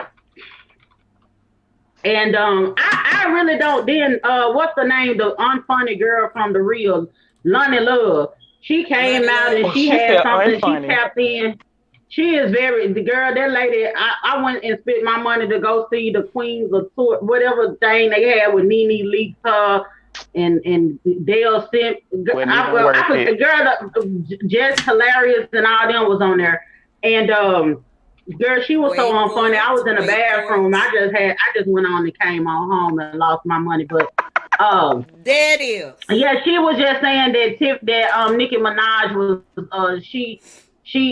And I really don't. Then what's the name? The unfunny girl from The Real, Lonnie Love. She came out and she had something. Unfunny. She tapped in. She is that lady. I went and spent my money to go see the Queens of Tour, whatever thing they had with Nene Leakes and Dale Simp. The girl, Jess Hilarious and all them was on there. And girl, she was so unfunny. I was in the bathroom. I just went on and came on home and lost my money. But there it is. Yeah, she was just saying that Nicki Minaj was she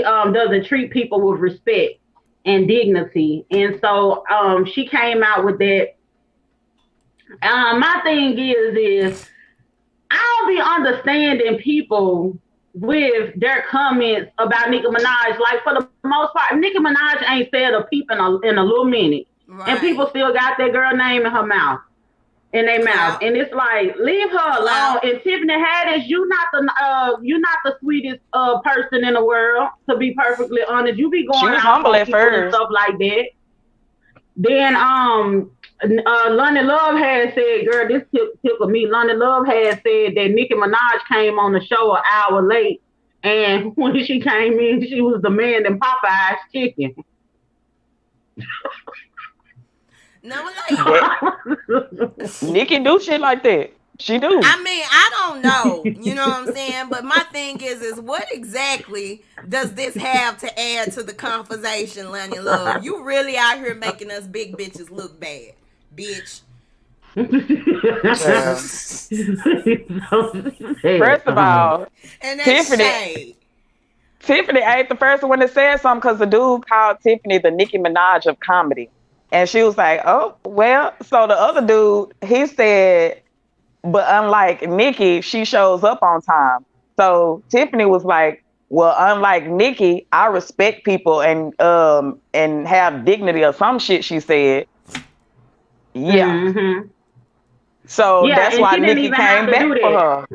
doesn't treat people with respect and dignity. And so she came out with that. My thing is I don't be understanding people with their comments about Nicki Minaj. Like, for the most part, Nicki Minaj ain't said a peep in a little minute. Right. And people still got that girl name in her mouth. In their mouth. And it's like, leave her alone. And Tiffany Haddish, you're not the sweetest person in the world, to be perfectly honest. You be going out at first and stuff like that. Then Lonnie Love had said, girl, this tickled me. Lonnie Love had said that Nicki Minaj came on the show an hour late, and when she came in, she was demanding Popeye's chicken. No, like Nicki do shit like that. She do. I mean, I don't know. You know what I'm saying? But my thing is what exactly does this have to add to the conversation, Lonnie Love? You really out here making us big bitches look bad, bitch. First of all, And that's shade. Tiffany ain't the first one that said something because the dude called Tiffany the Nicki Minaj of comedy. And she was like, oh, well, so the other dude, he said, but unlike Nicki, she shows up on time. So Tiffany was like, well, unlike Nicki, I respect people and have dignity or some shit, she said. Yeah. Mm-hmm. So that's why Nicki came back for her.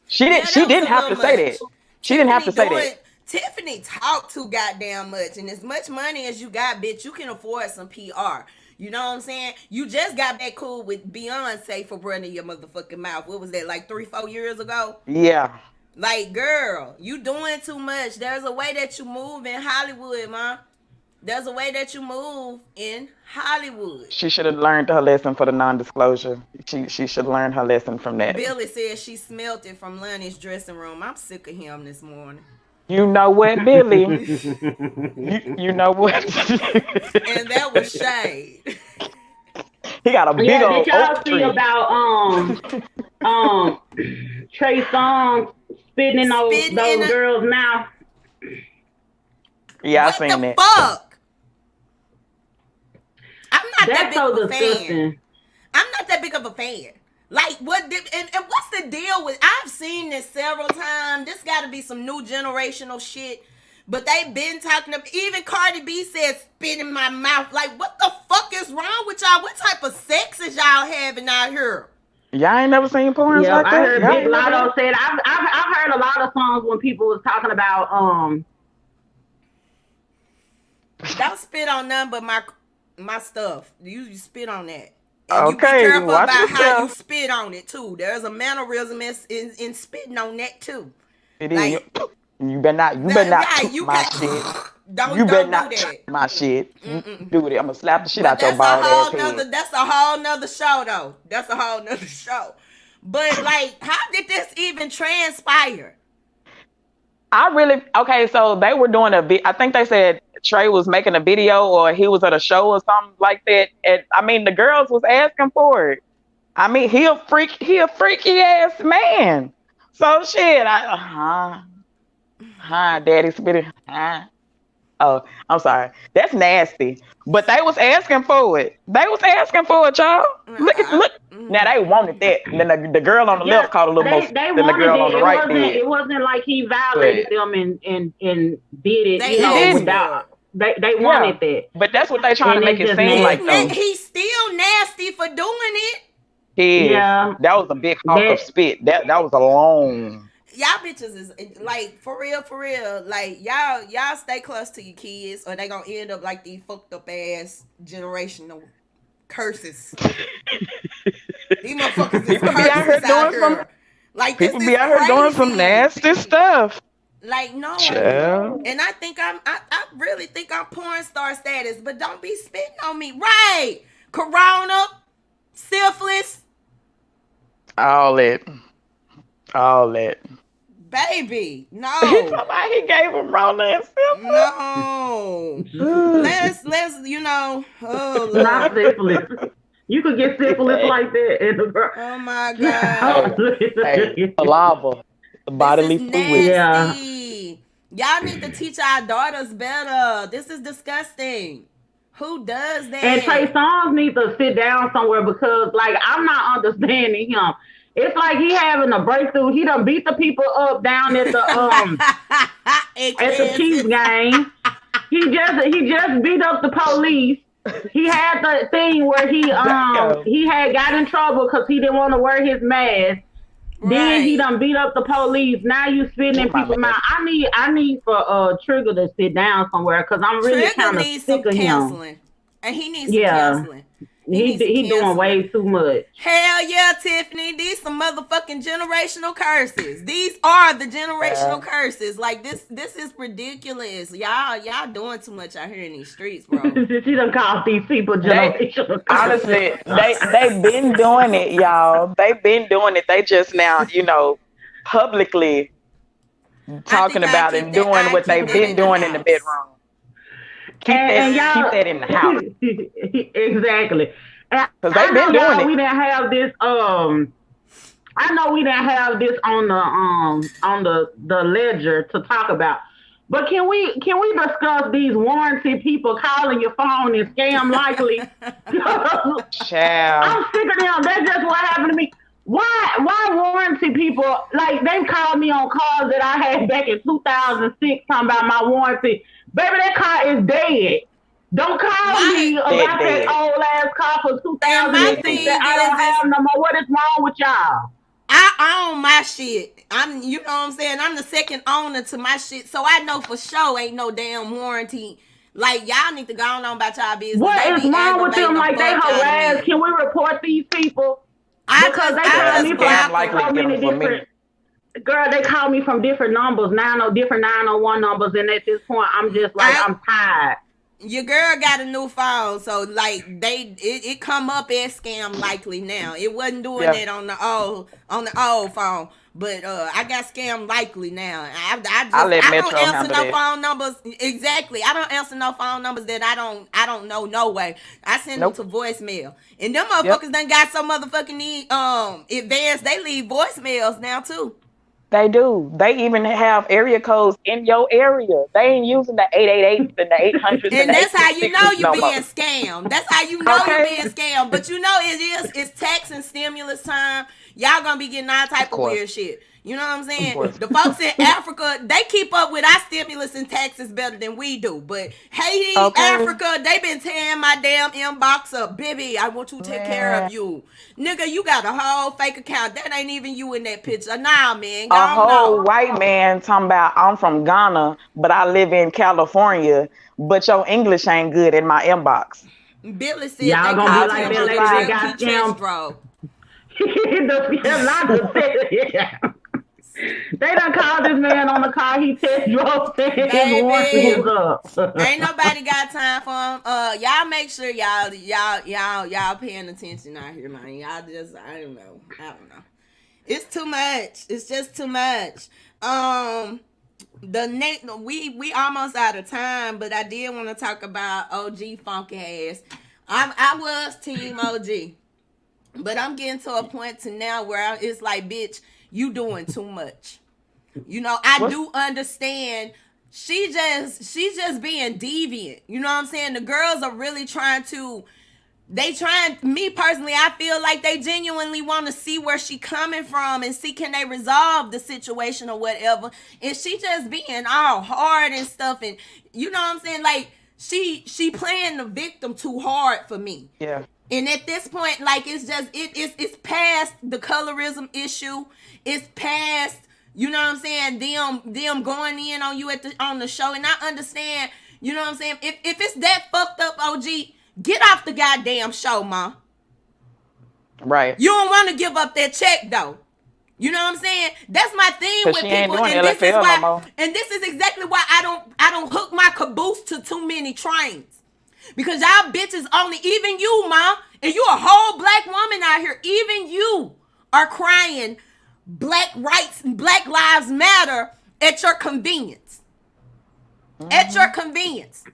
She didn't have to say that. She didn't have to say that. Tiffany talk too goddamn much, and as much money as you got, bitch, you can afford some PR. You know what I'm saying? You just got back cool with Beyonce for running your motherfucking mouth. What was that, like 3-4 years ago? Yeah. Like, girl, you doing too much. There's a way that you move in Hollywood, man. There's a way that you move in Hollywood. She should have learned her lesson for the non-disclosure. She should learn her lesson from that. Billy said she smelt it from Lonnie's dressing room. I'm sick of him this morning. You know what, Billy? you know what? And that was shade. He got a big old did y'all oak see tree. about Trey Songz spitting in those girls' mouth? Yeah, what I seen the that. Fuck? I'm not That's that big so of a disgusting. fan. I'm not that big of a fan. Like, what and what's the deal with, I've seen this several times. This got to be some new generational shit. But they've been talking about, even Cardi B said, spit in my mouth. Like, what the fuck is wrong with y'all? What type of sex is y'all having out here? Y'all ain't never seen porn like that? I heard Big Lotto said, I've heard a lot of songs when people was talking about, don't spit on none but my stuff. You spit on that. And okay, you be careful watch about how yourself. you spit on it too. There's a mannerism in spitting on that too. It like, is. You better not touch my shit. Don't better do not that. touch my shit. You do it. I'm gonna slap the shit out your bald ass head. That's a whole nother show though. That's a whole nother show. But like, how did this even transpire? So they were doing I think they said Trey was making a video or he was at a show or something like that. And I mean, the girls was asking for it. I mean, he a freaky ass man. So shit, daddy spitting. Oh, I'm sorry. That's nasty. But they was asking for it. Y'all. Look. Now they wanted that. And then the girl on the left called a little more than the girl on the right did. It wasn't like he violated them and did it. Without. They wanted that. But that's what they trying to make it seem like though. He's still nasty for doing it. Yeah. That was a big hunk of spit. That was a long. Y'all bitches is like for real. Like y'all stay close to your kids, or they gonna end up like these fucked up ass generational curses. These motherfuckers is curses out here. Like people be out here doing some nasty stuff. Like no, Child. And I really think I'm porn star status, but don't be spitting on me, right? Corona, syphilis, all that. Baby, no. He gave him Rona and syphilis. No. let's oh Lord. Not syphilis. You could get syphilis like that in the girl. Oh my God. Hey, lava. The bodily fluid. Yeah. Y'all need to teach our daughters better. This is disgusting. Who does that? And Trey Songz needs to sit down somewhere because, like, I'm not understanding him. It's like he having a breakthrough. He done beat the people up down at the at the Chiefs game. He just beat up the police. He had the thing where he had got in trouble because he didn't want to wear his mask. Right. Then he done beat up the police. Now you spitting in people's mouth. I need for Trigger to sit down somewhere because I'm really kind of sick of him. And he needs some counseling. He doing way too much. Hell yeah, Tiffany. These some motherfucking generational curses. These are the generational curses. Like this is ridiculous. Y'all doing too much out here in these streets, bro. She done called these people generational curses. Honestly, they been doing it, y'all. They been doing it. They just now, publicly talking about and doing what they've been doing in the bedroom. Keep that in the house. Exactly. Because they've been doing it. We didn't have this. I know we didn't have this on the ledger to talk about. But can we discuss these warranty people calling your phone and scam likely? Child. I'm sick of them. That's just what happened to me. Why warranty people, like they called me on calls that I had back in 2006 talking about my warranty. Baby, that car is dead. Don't call me about that old ass car for 2006 that I don't have no more. What is wrong with y'all? I own my shit. You know what I'm saying? I'm the second owner to my shit, so I know for sure ain't no damn warranty. Like, y'all need to go on about y'all business. What is wrong with them? Like, they harass. Can we report these people? Because they call me from so many different. Girl, they call me from different numbers, different 901 numbers, and at this point, I'm just like, I'm tired. Your girl got a new phone, so like it come up as scam likely now. It wasn't doing that on the old phone, but I got scam likely now. I don't answer no phone numbers. Exactly, I don't answer no phone numbers that I don't know no way. I send them to voicemail, and them motherfuckers done got so motherfucking advanced. They leave voicemails now too. They do. They even have area codes in your area. They ain't using the 888 and the 800. And that's how you know you're being scammed. That's how you know you're being scammed. But it's tax and stimulus time. Y'all gonna be getting all type of weird shit. You know what I'm saying? The folks in Africa, they keep up with our stimulus and taxes better than we do. But Haiti, Africa, they been tearing my damn inbox up. Baby, I want to take care of you. Nigga, you got a whole fake account. That ain't even you in that picture. Nah, man. A whole white man talking about, I'm from Ghana, but I live in California, but your English ain't good in my inbox. Billy said y'all gonna be like Billy got scammed, bro. They done called this man on the car. He test drove. Ain't nobody got time for him. Y'all make sure y'all paying attention out here, man. Y'all just I don't know. It's too much. It's just too much. We almost out of time, but I did want to talk about OG funky ass. I was team OG, but I'm getting to a point to now where it's like, bitch, you doing too much. I do understand. She's just being deviant. You know what I'm saying? The girls are really me personally, I feel like they genuinely want to see where she coming from and see can they resolve the situation or whatever. And she just being all hard and stuff. And you know what I'm saying? Like she playing the victim too hard for me. Yeah. And at this point, like it's past the colorism issue. It's past, you know what I'm saying, them going in on you on the show. And I understand, you know what I'm saying? If it's that fucked up, OG, get off the goddamn show, ma. Right. You don't want to give up that check though. You know what I'm saying? That's my thing with she people. Ain't doing And LFL no more. And this is exactly why I don't hook my caboose to too many trains. Because y'all bitches only, even you, ma, and you a whole black woman out here, even you are crying black rights and Black Lives Matter at your convenience. Mm-hmm. At your convenience.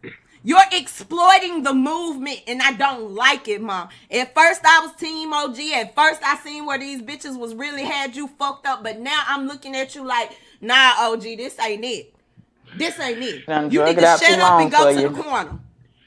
You're exploiting the movement, and I don't like it, ma. At first, I was Team OG. At first, I seen where these bitches was really had you fucked up, but now I'm looking at you like, nah, OG, this ain't it. This ain't it. You need to shut up and go to the corner.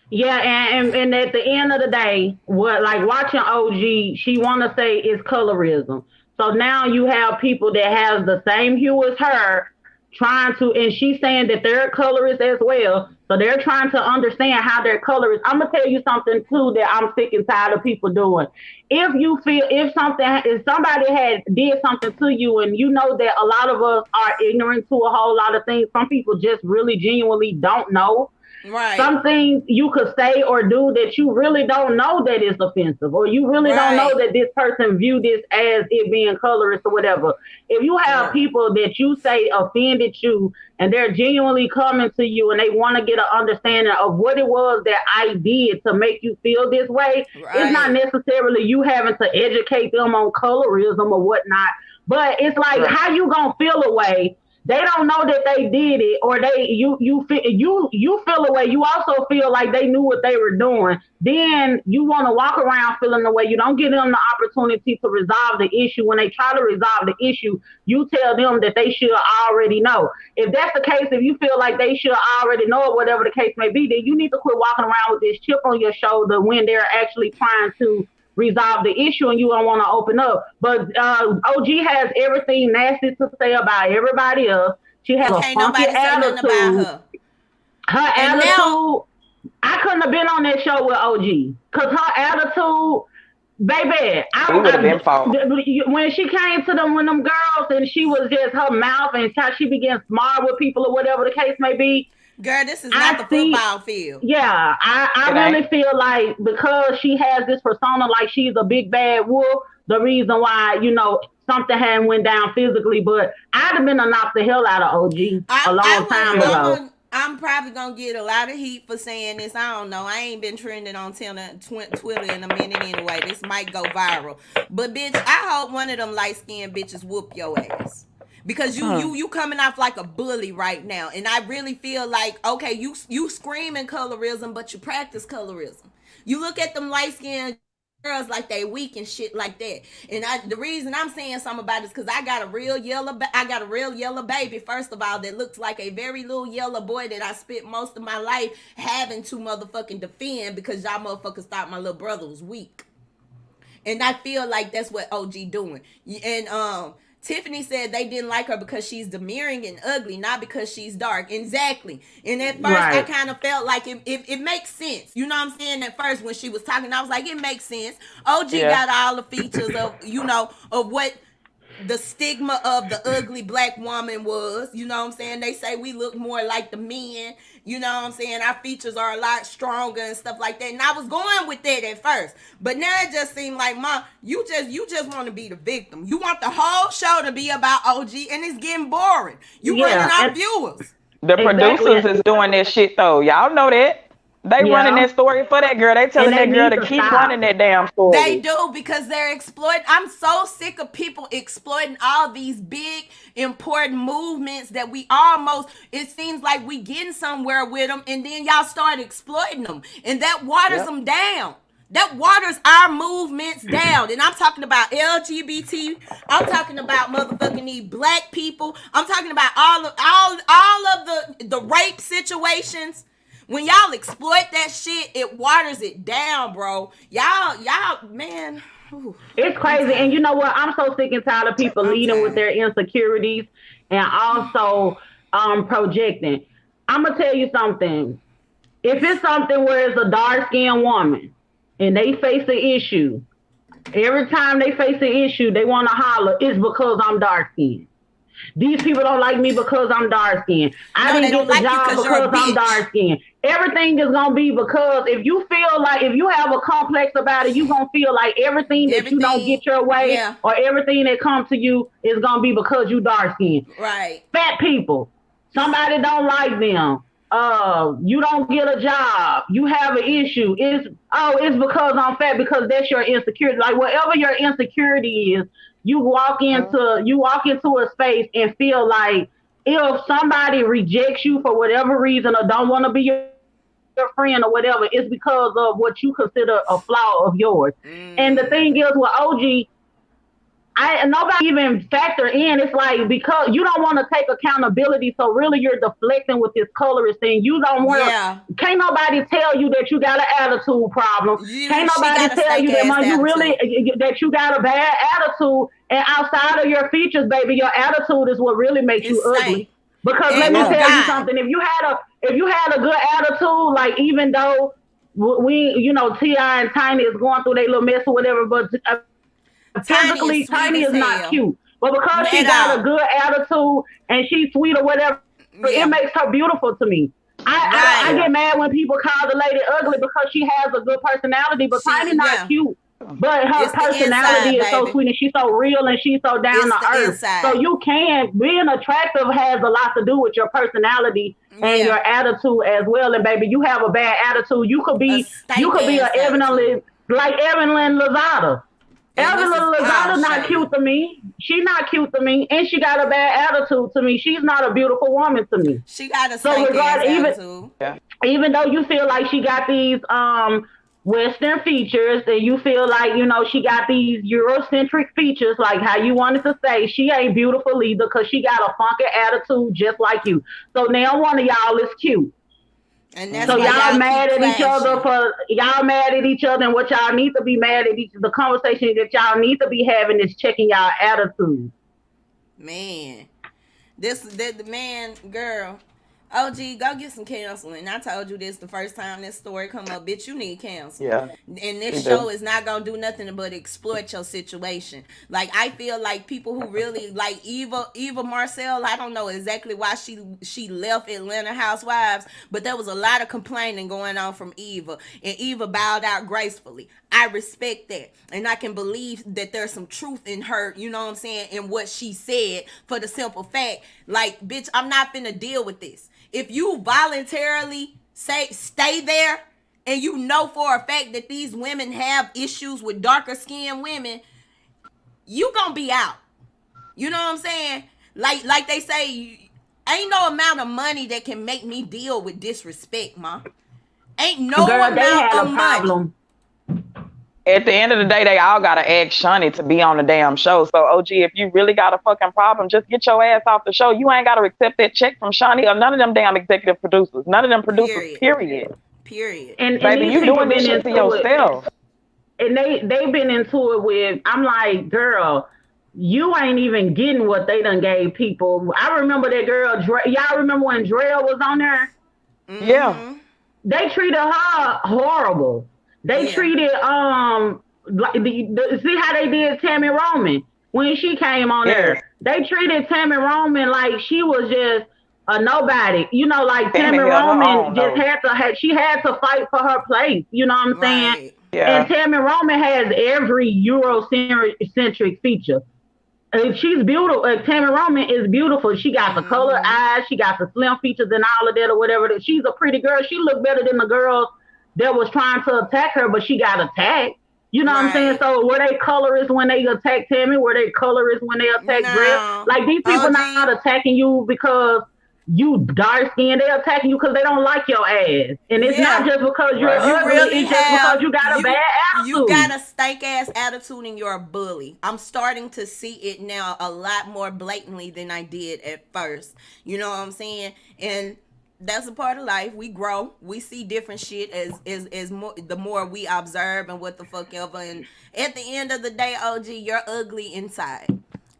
Yeah, and at the end of the day, watching OG, she want to say it's colorism. So now you have people that have the same hue as her trying to, and she's saying that they're colorist as well. So they're trying to understand how they're colorist. I'm going to tell you something too that I'm sick and tired of people doing. If somebody did something to you and you know that a lot of us are ignorant to a whole lot of things, some people just really genuinely don't know. Right. Some things you could say or do that you really don't know that is offensive, or you really don't know that this person view this as it being colorist or whatever. If you have people that you say offended you and they're genuinely coming to you and they want to get an understanding of what it was that I did to make you feel this way, it's not necessarily you having to educate them on colorism or whatnot, but it's like how you gonna feel a way. They don't know that they did it, or you feel a way. You also feel like they knew what they were doing. Then you want to walk around feeling the way. You don't give them the opportunity to resolve the issue. When they try to resolve the issue, you tell them that they should already know. If that's the case, if you feel like they should already know it, whatever the case may be, then you need to quit walking around with this chip on your shoulder when they're actually trying to resolve the issue and you don't want to open up. But OG has everything nasty to say about everybody else. She has a funky attitude. About her attitude, now, I couldn't have been on that show with OG because her attitude, baby, I would have been fault. When she came to them girls and she was just her mouth and how she began smart with people or whatever the case may be. Girl, this is not the football field. Yeah, I really feel like because she has this persona like she's a big bad wolf, the reason why, something hadn't went down physically, but I'd have been to knock the hell out of OG a long time ago. I'm probably going to get a lot of heat for saying this. I don't know. I ain't been trending on Twitter in a minute anyway. This might go viral. But, bitch, I hope one of them light-skinned bitches whoop your ass. Because you coming off like a bully right now. And I really feel like, okay, you screaming colorism, but you practice colorism. You look at them light-skinned girls like they weak and shit like that. And the reason I'm saying something about it is because I got a real yellow baby, first of all, that looks like a very little yellow boy that I spent most of my life having to motherfucking defend because y'all motherfuckers thought my little brother was weak. And I feel like that's what OG doing. And Tiffany said they didn't like her because she's demurring and ugly, not because she's dark. Exactly. And at first, I kind of felt like it makes sense. You know what I'm saying? At first, when she was talking, I was like, it makes sense. OG got all the features of, of what the stigma of the ugly black woman was. You know what I'm saying? They say we look more like the men. You know what I'm saying? Our features are a lot stronger and stuff like that. And I was going with that at first. But now it just seemed like, Mom, you just want to be the victim. You want the whole show to be about OG, and it's getting boring. You running our viewers. The producers is doing this shit, though. Y'all know that. They running that story for that girl. They telling that girl to keep running that damn story. They do, because they're exploiting. I'm so sick of people exploiting all these big, important movements that we it seems like we getting somewhere with them, and then y'all start exploiting them. And that waters them down. That waters our movements down. And I'm talking about LGBT. I'm talking about motherfucking these black people. I'm talking about all of the rape situations. When y'all exploit that shit, it waters it down, bro. Y'all, man. Ooh. It's crazy. And you know what? I'm so sick and tired of people leading with their insecurities and also projecting. I'm going to tell you something. If it's something where it's a dark-skinned woman and they face an issue, every time they face an issue, they want to holler, it's because I'm dark-skinned. These people don't like me because I'm dark-skinned. I didn't get the job because I'm dark-skinned. Everything is going to be because if you feel like, if you have a complex about it, you're going to feel like everything that you don't get your way or everything that comes to you is going to be because you dark-skinned. Right. Fat people, somebody don't like them. You don't get a job. You have an issue. It's because I'm fat, because that's your insecurity. Like whatever your insecurity is, you walk into a space and feel like if somebody rejects you for whatever reason or don't want to be your friend or whatever, it's because of what you consider a flaw of yours. And the thing is with OG, nobody even factor in. It's like, because you don't want to take accountability, so really you're deflecting with this colorist thing. You don't want to. Can't nobody tell you that you got an attitude problem. Can't nobody tell you that you got a bad attitude. And outside of your features, baby, your attitude is what really makes you ugly. Because let me tell you something. If you had a good attitude, like even though we, T.I. and Tiny is going through their little mess or whatever, but physically, Tiny is not cute. But because she got a good attitude and she's sweet or whatever, it makes her beautiful to me. I get mad when people call the lady ugly because she has a good personality, but Tiny not cute. But her personality is so sweet and she's so real and she's so down to earth. So you can, being attractive has a lot to do with your personality and your attitude as well. And baby, you have a bad attitude. You could be an Evelyn, like Evelyn Lozada. Evelyn Lozada's not cute to me. She's not cute to me, and she got a bad attitude to me. She's not a beautiful woman to me. She got a attitude. Even though you feel like she got these Western features, and you feel like, you know, she got these Eurocentric features, like how you wanted to say, she ain't beautiful either because she got a funky attitude just like you. So now one of y'all is cute. And that's so y'all mad at each other and what y'all need to be mad at the conversation that y'all need to be having is checking y'all attitude. Man, the man, girl, OG, go get some counseling. I told you this the first time this story come up. Bitch, you need counseling. Yeah. And this show is not gonna do nothing but exploit your situation. Like, I feel like people who really like Eva Marcel, I don't know exactly why she left Atlanta Housewives, but there was a lot of complaining going on from Eva, and Eva bowed out gracefully. I respect that, and I can believe that there's some truth in her, you know what I'm saying, in what she said, for the simple fact, like, bitch, I'm not finna deal with this. If you voluntarily stay there and you know for a fact that these women have issues with darker skinned women, you gonna be out. You know what I'm saying? Like they say, ain't no amount of money that can make me deal with disrespect, ma. Ain't no amount of money. At the end of the day, they all gotta ask Shaunie to be on the damn show. So, OG, if you really got a fucking problem, just get your ass off the show. You ain't gotta accept that check from Shaunie or none of them damn executive producers. None of them producers, period. And baby, you doing this shit to yourself. And they've been into it with, I'm like, girl, you ain't even getting what they done gave people. I remember that girl, y'all remember when Drell was on there? Mm-hmm. Yeah. They treated her horrible. They treated see how they did Tammy Roman when she came on there. They treated Tammy Roman like she was just a nobody. You know, like Tammy Roman had to fight for her place. You know what I'm saying? Yeah. And Tammy Roman has every Eurocentric feature. She's beautiful. Tammy Roman is beautiful. She got the colored eyes. She got the slim features and all of that or whatever. She's a pretty girl. She looked better than the girls that was trying to attack her, but she got attacked. You know what I'm saying? So were they colorists when they attacked Tammy? Were they colorists when they attacked Drell? Like, these people not attacking you because you dark skinned. They're attacking you because they don't like your ass. And it's not just because you're ugly. It's just because you got a bad attitude. You got a stank ass attitude and you're a bully. I'm starting to see it now a lot more blatantly than I did at first. You know what I'm saying? And that's a part of life. We grow. We see different shit as more, the more we observe and what the fuck ever. And at the end of the day, OG, you're ugly inside.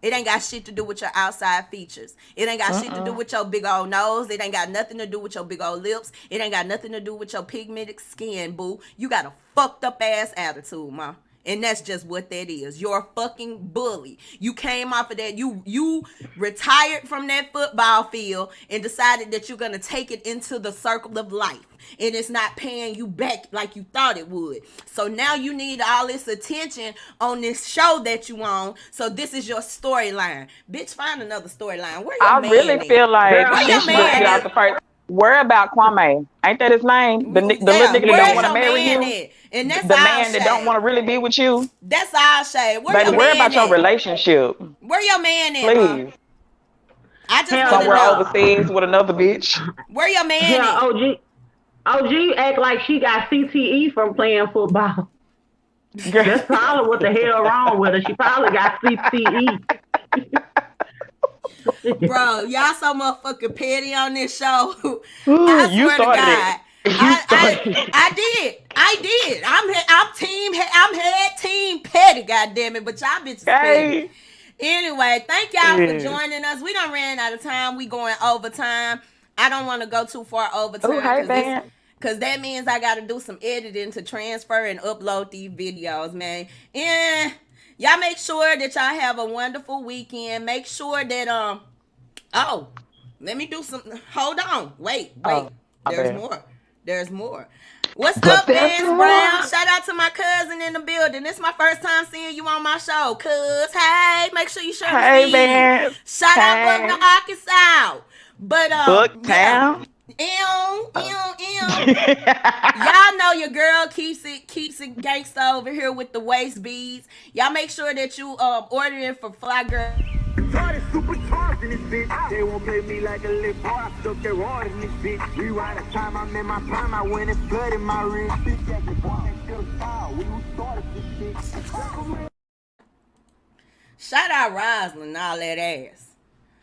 It ain't got shit to do with your outside features. It ain't got shit to do with your big old nose. It ain't got nothing to do with your big old lips. It ain't got nothing to do with your pigmented skin, boo. You got a fucked up ass attitude, ma. And that's just what that is. You're a fucking bully. You came off of that. You retired from that football field and decided that you're going to take it into the circle of life. And it's not paying you back like you thought it would. So now you need all this attention on this show that you on. So this is your storyline. Bitch, find another storyline. Where your man really feel like where your man is? Worry about Kwame. Ain't that his name? The little nigga that don't want to marry you. And that's the man that don't want to really be with you. That's our shade. Worry about your relationship. Where your man at? Please. I just somewhere overseas with another bitch. Where your man at? OG act like she got CTE from playing football. That's probably what the hell wrong with her. She probably got CTE. Bro, y'all so motherfucking petty on this show. I swear to God. I did. I'm head team petty, goddammit, but y'all bitches petty. Anyway, thank y'all for joining us. We done ran out of time. We going overtime. I don't want to go too far overtime because that means I got to do some editing to transfer and upload these videos, man. And y'all make sure that y'all have a wonderful weekend. Make sure that let me do some. Hold on. Wait. There's more. There's more. What's But up, there's Vance more. Brown? Shout out to my cousin in the building. This is my first time seeing you on my show, cuz. Hey, make sure you share the Hey, feed. Vance. Shout Hey. out Buckner, Arkansas. But Booktown. Y'all know your girl keeps it gangsta over here with the waist beads. Y'all make sure that you order it for Fly Girl. Supercharged in this bitch. They won't play me like a lip boy. I stuck their water in this bitch. Rewind the time I'm in my prime. I went and flooded my wrist. Bitch, that's the boy. Still foul. We who started this shit. Shout out Roslyn and all that ass.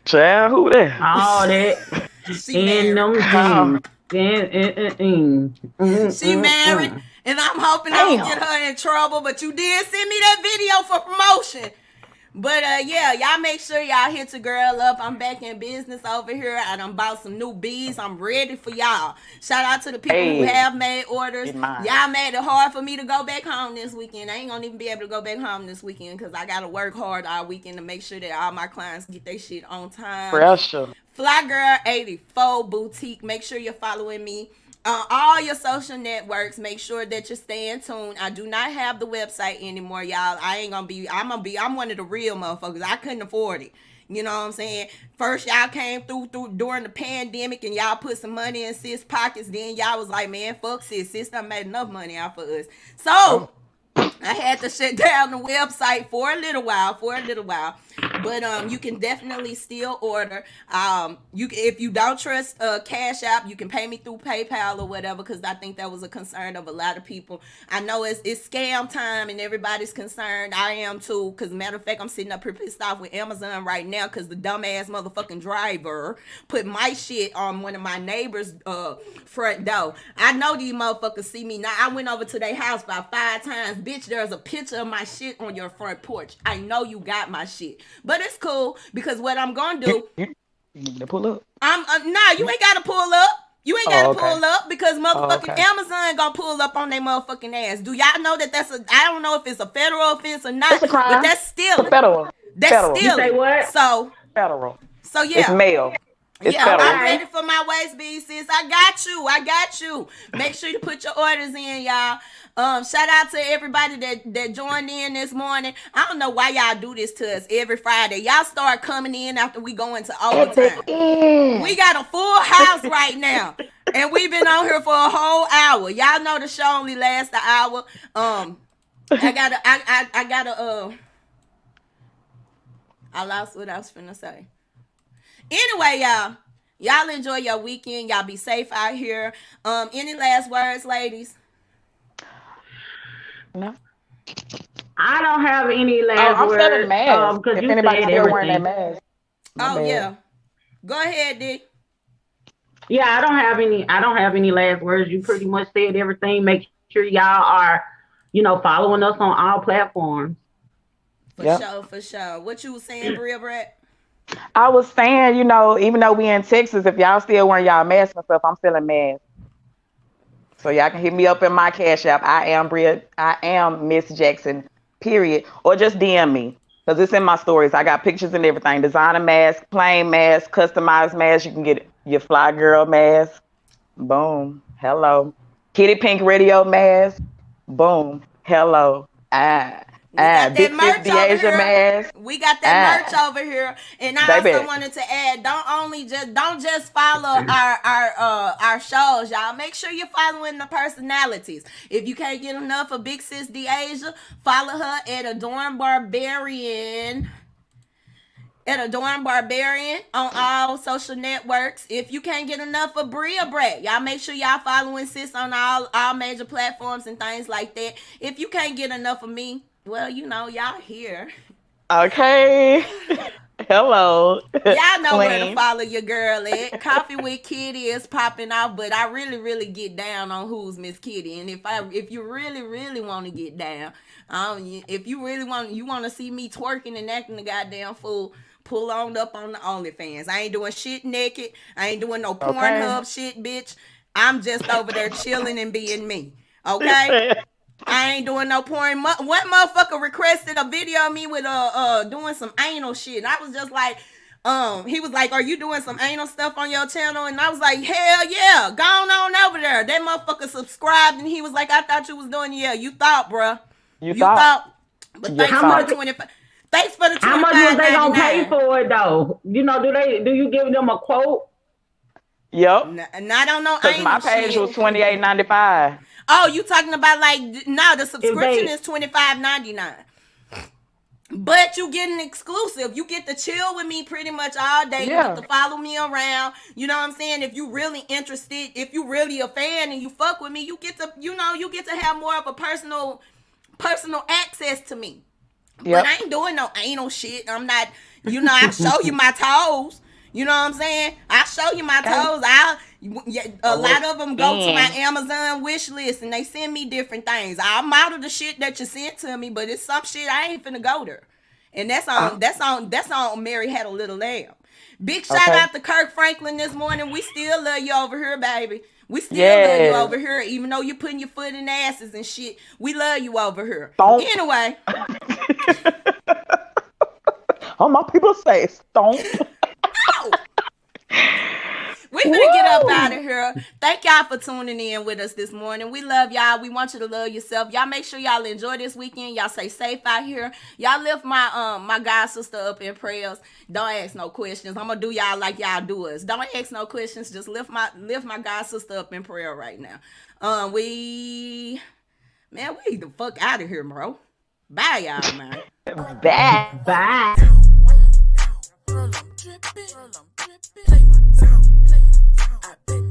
Child, who that? All that She in married. them jeans. She married, and I'm hoping I don't get her in trouble. But you did send me that video for promotion. But yeah, y'all make sure y'all hit your girl up. I'm back in business over here. I done bought some new beads. I'm ready for y'all. Shout out to the people who have made orders. Y'all made it hard for me to go back home this weekend. I ain't gonna even be able to go back home this weekend because I gotta work hard all weekend to make sure that all my clients get their shit on time. Pressure. Fly Girl 84 Boutique. Make sure you're following me on all your social networks. Make sure that you're staying tuned. I do not have the website anymore, y'all. I'm one of the real motherfuckers. I couldn't afford it. You know what I'm saying? First, y'all came through during the pandemic and y'all put some money in sis pockets. Then y'all was like, man, fuck sis. Sis done made enough money out for us. So I had to shut down the website for a little while. But you can definitely still order. If you don't trust Cash App, you can pay me through PayPal or whatever, because I think that was a concern of a lot of people. I know it's scam time and everybody's concerned. I am too, because matter of fact, I'm sitting up here pissed off with Amazon right now because the dumbass motherfucking driver put my shit on one of my neighbors' front door. I know these motherfuckers see me now. I went over to their house about 5 times. Bitch, there's a picture of my shit on your front porch. I know you got my shit. But it's cool, because what I'm gonna do, You need to pull up. nah, you ain't gotta pull up. You ain't gotta okay. pull up, because motherfucking okay. Amazon gonna pull up on their motherfucking ass. Do y'all know that I don't know if it's a federal offense or not, It's a crime. but that's still Federal. That's Federal. still You say what? So yeah. It's male. It's Yeah, federal. I'm ready for my waist bead, sis. I got you. Make sure you put your orders in, y'all. Shout out to everybody that joined in this morning. I don't know why y'all do this to us every Friday. Y'all start coming in after we go into overtime. We got a full house right now, and we've been on here for a whole hour. Y'all know the show only lasts an hour. I lost what I was finna say. Anyway, y'all enjoy your weekend. Y'all be safe out here. Any last words, ladies? No. I don't have any last I'm words. selling masks. Because If you anybody's said still wearing that everything. mask. My bad. Yeah. Go ahead, Dick. Yeah, I don't have any last words. You pretty much said everything. Make sure y'all are, following us on all platforms. For sure. What you was saying, Bria Brett? I was saying, even though we in Texas, if y'all still wearing y'all masks and stuff, I'm selling masks. So y'all can hit me up in my Cash App. I am Miss Jackson, period. Or just DM me, because it's in my stories. I got pictures and everything. Designer mask, plain mask, customized mask. You can get your Fly Girl mask. Boom. Hello. Kitty Pink Radio mask. Boom. Hello. We got that Big merch Sis over Deasia here. mask. We got that merch over here, and I Baby. also wanted to add: don't just follow our shows, y'all. Make sure you're following the personalities. If you can't get enough of Big Sis Deasia, follow her at Adorn Barbarian. On all social networks. If you can't get enough of Bria Brett, y'all make sure y'all following sis on all major platforms and things like that. If you can't get enough of me, well, y'all here. Okay. Hello. Y'all know where to Queen. follow your girl at. Coffee with Kitty is popping off, but I really, really get down on Who's Miss Kitty. And if you really, really want to get down, if you really want to see me twerking and acting the goddamn fool, pull on up on the OnlyFans. I ain't doing shit naked. I ain't doing no Pornhub shit, bitch. I'm just over there chilling and being me. Okay? I ain't doing no porn. One motherfucker requested a video of me with doing some anal shit. And I was just like, He was like, are you doing some anal stuff on your channel? And I was like, hell yeah, go on over there. That motherfucker subscribed, and he was like, I thought you was doing, yeah, you thought, bruh. You thought. But thanks for the 25. Thanks for the 25. How much was they gonna pay for it though? You know, do you give them a quote? Yep. Not on no anal my page shit. was $28.95. Oh, you talking about like no? The subscription is $25.99. But you get an exclusive. You get to chill with me pretty much all day. You get to follow me around. You know what I'm saying? If you really interested, if you really a fan and you fuck with me, you get to, you get to have more of a personal access to me. But I ain't doing no anal shit. I'm not, I show you my toes. You know what I'm saying? I show you my toes. A lot of them go to my Amazon wish list and they send me different things. I'll model the shit that you sent to me, but it's some shit I ain't finna go there. And that's on Mary Had a Little Lamb. Big shout out to Kirk Franklin this morning. We still love you over here, baby. We still love you over here, even though you putting your foot in asses and shit. We love you over here. Stomp. Anyway. Oh, my people say stomp. We finna get up out of here. Thank y'all for tuning in with us this morning. We love y'all. We want you to love yourself. Y'all make sure y'all enjoy this weekend. Y'all stay safe out here. Y'all lift my god sister up in prayers. Don't ask no questions. I'm gonna do y'all like y'all do us. Don't ask no questions. Just lift my god sister up in prayer right now. We the fuck out of here, bro. Bye, y'all, man. Bye. Play my sound, I bet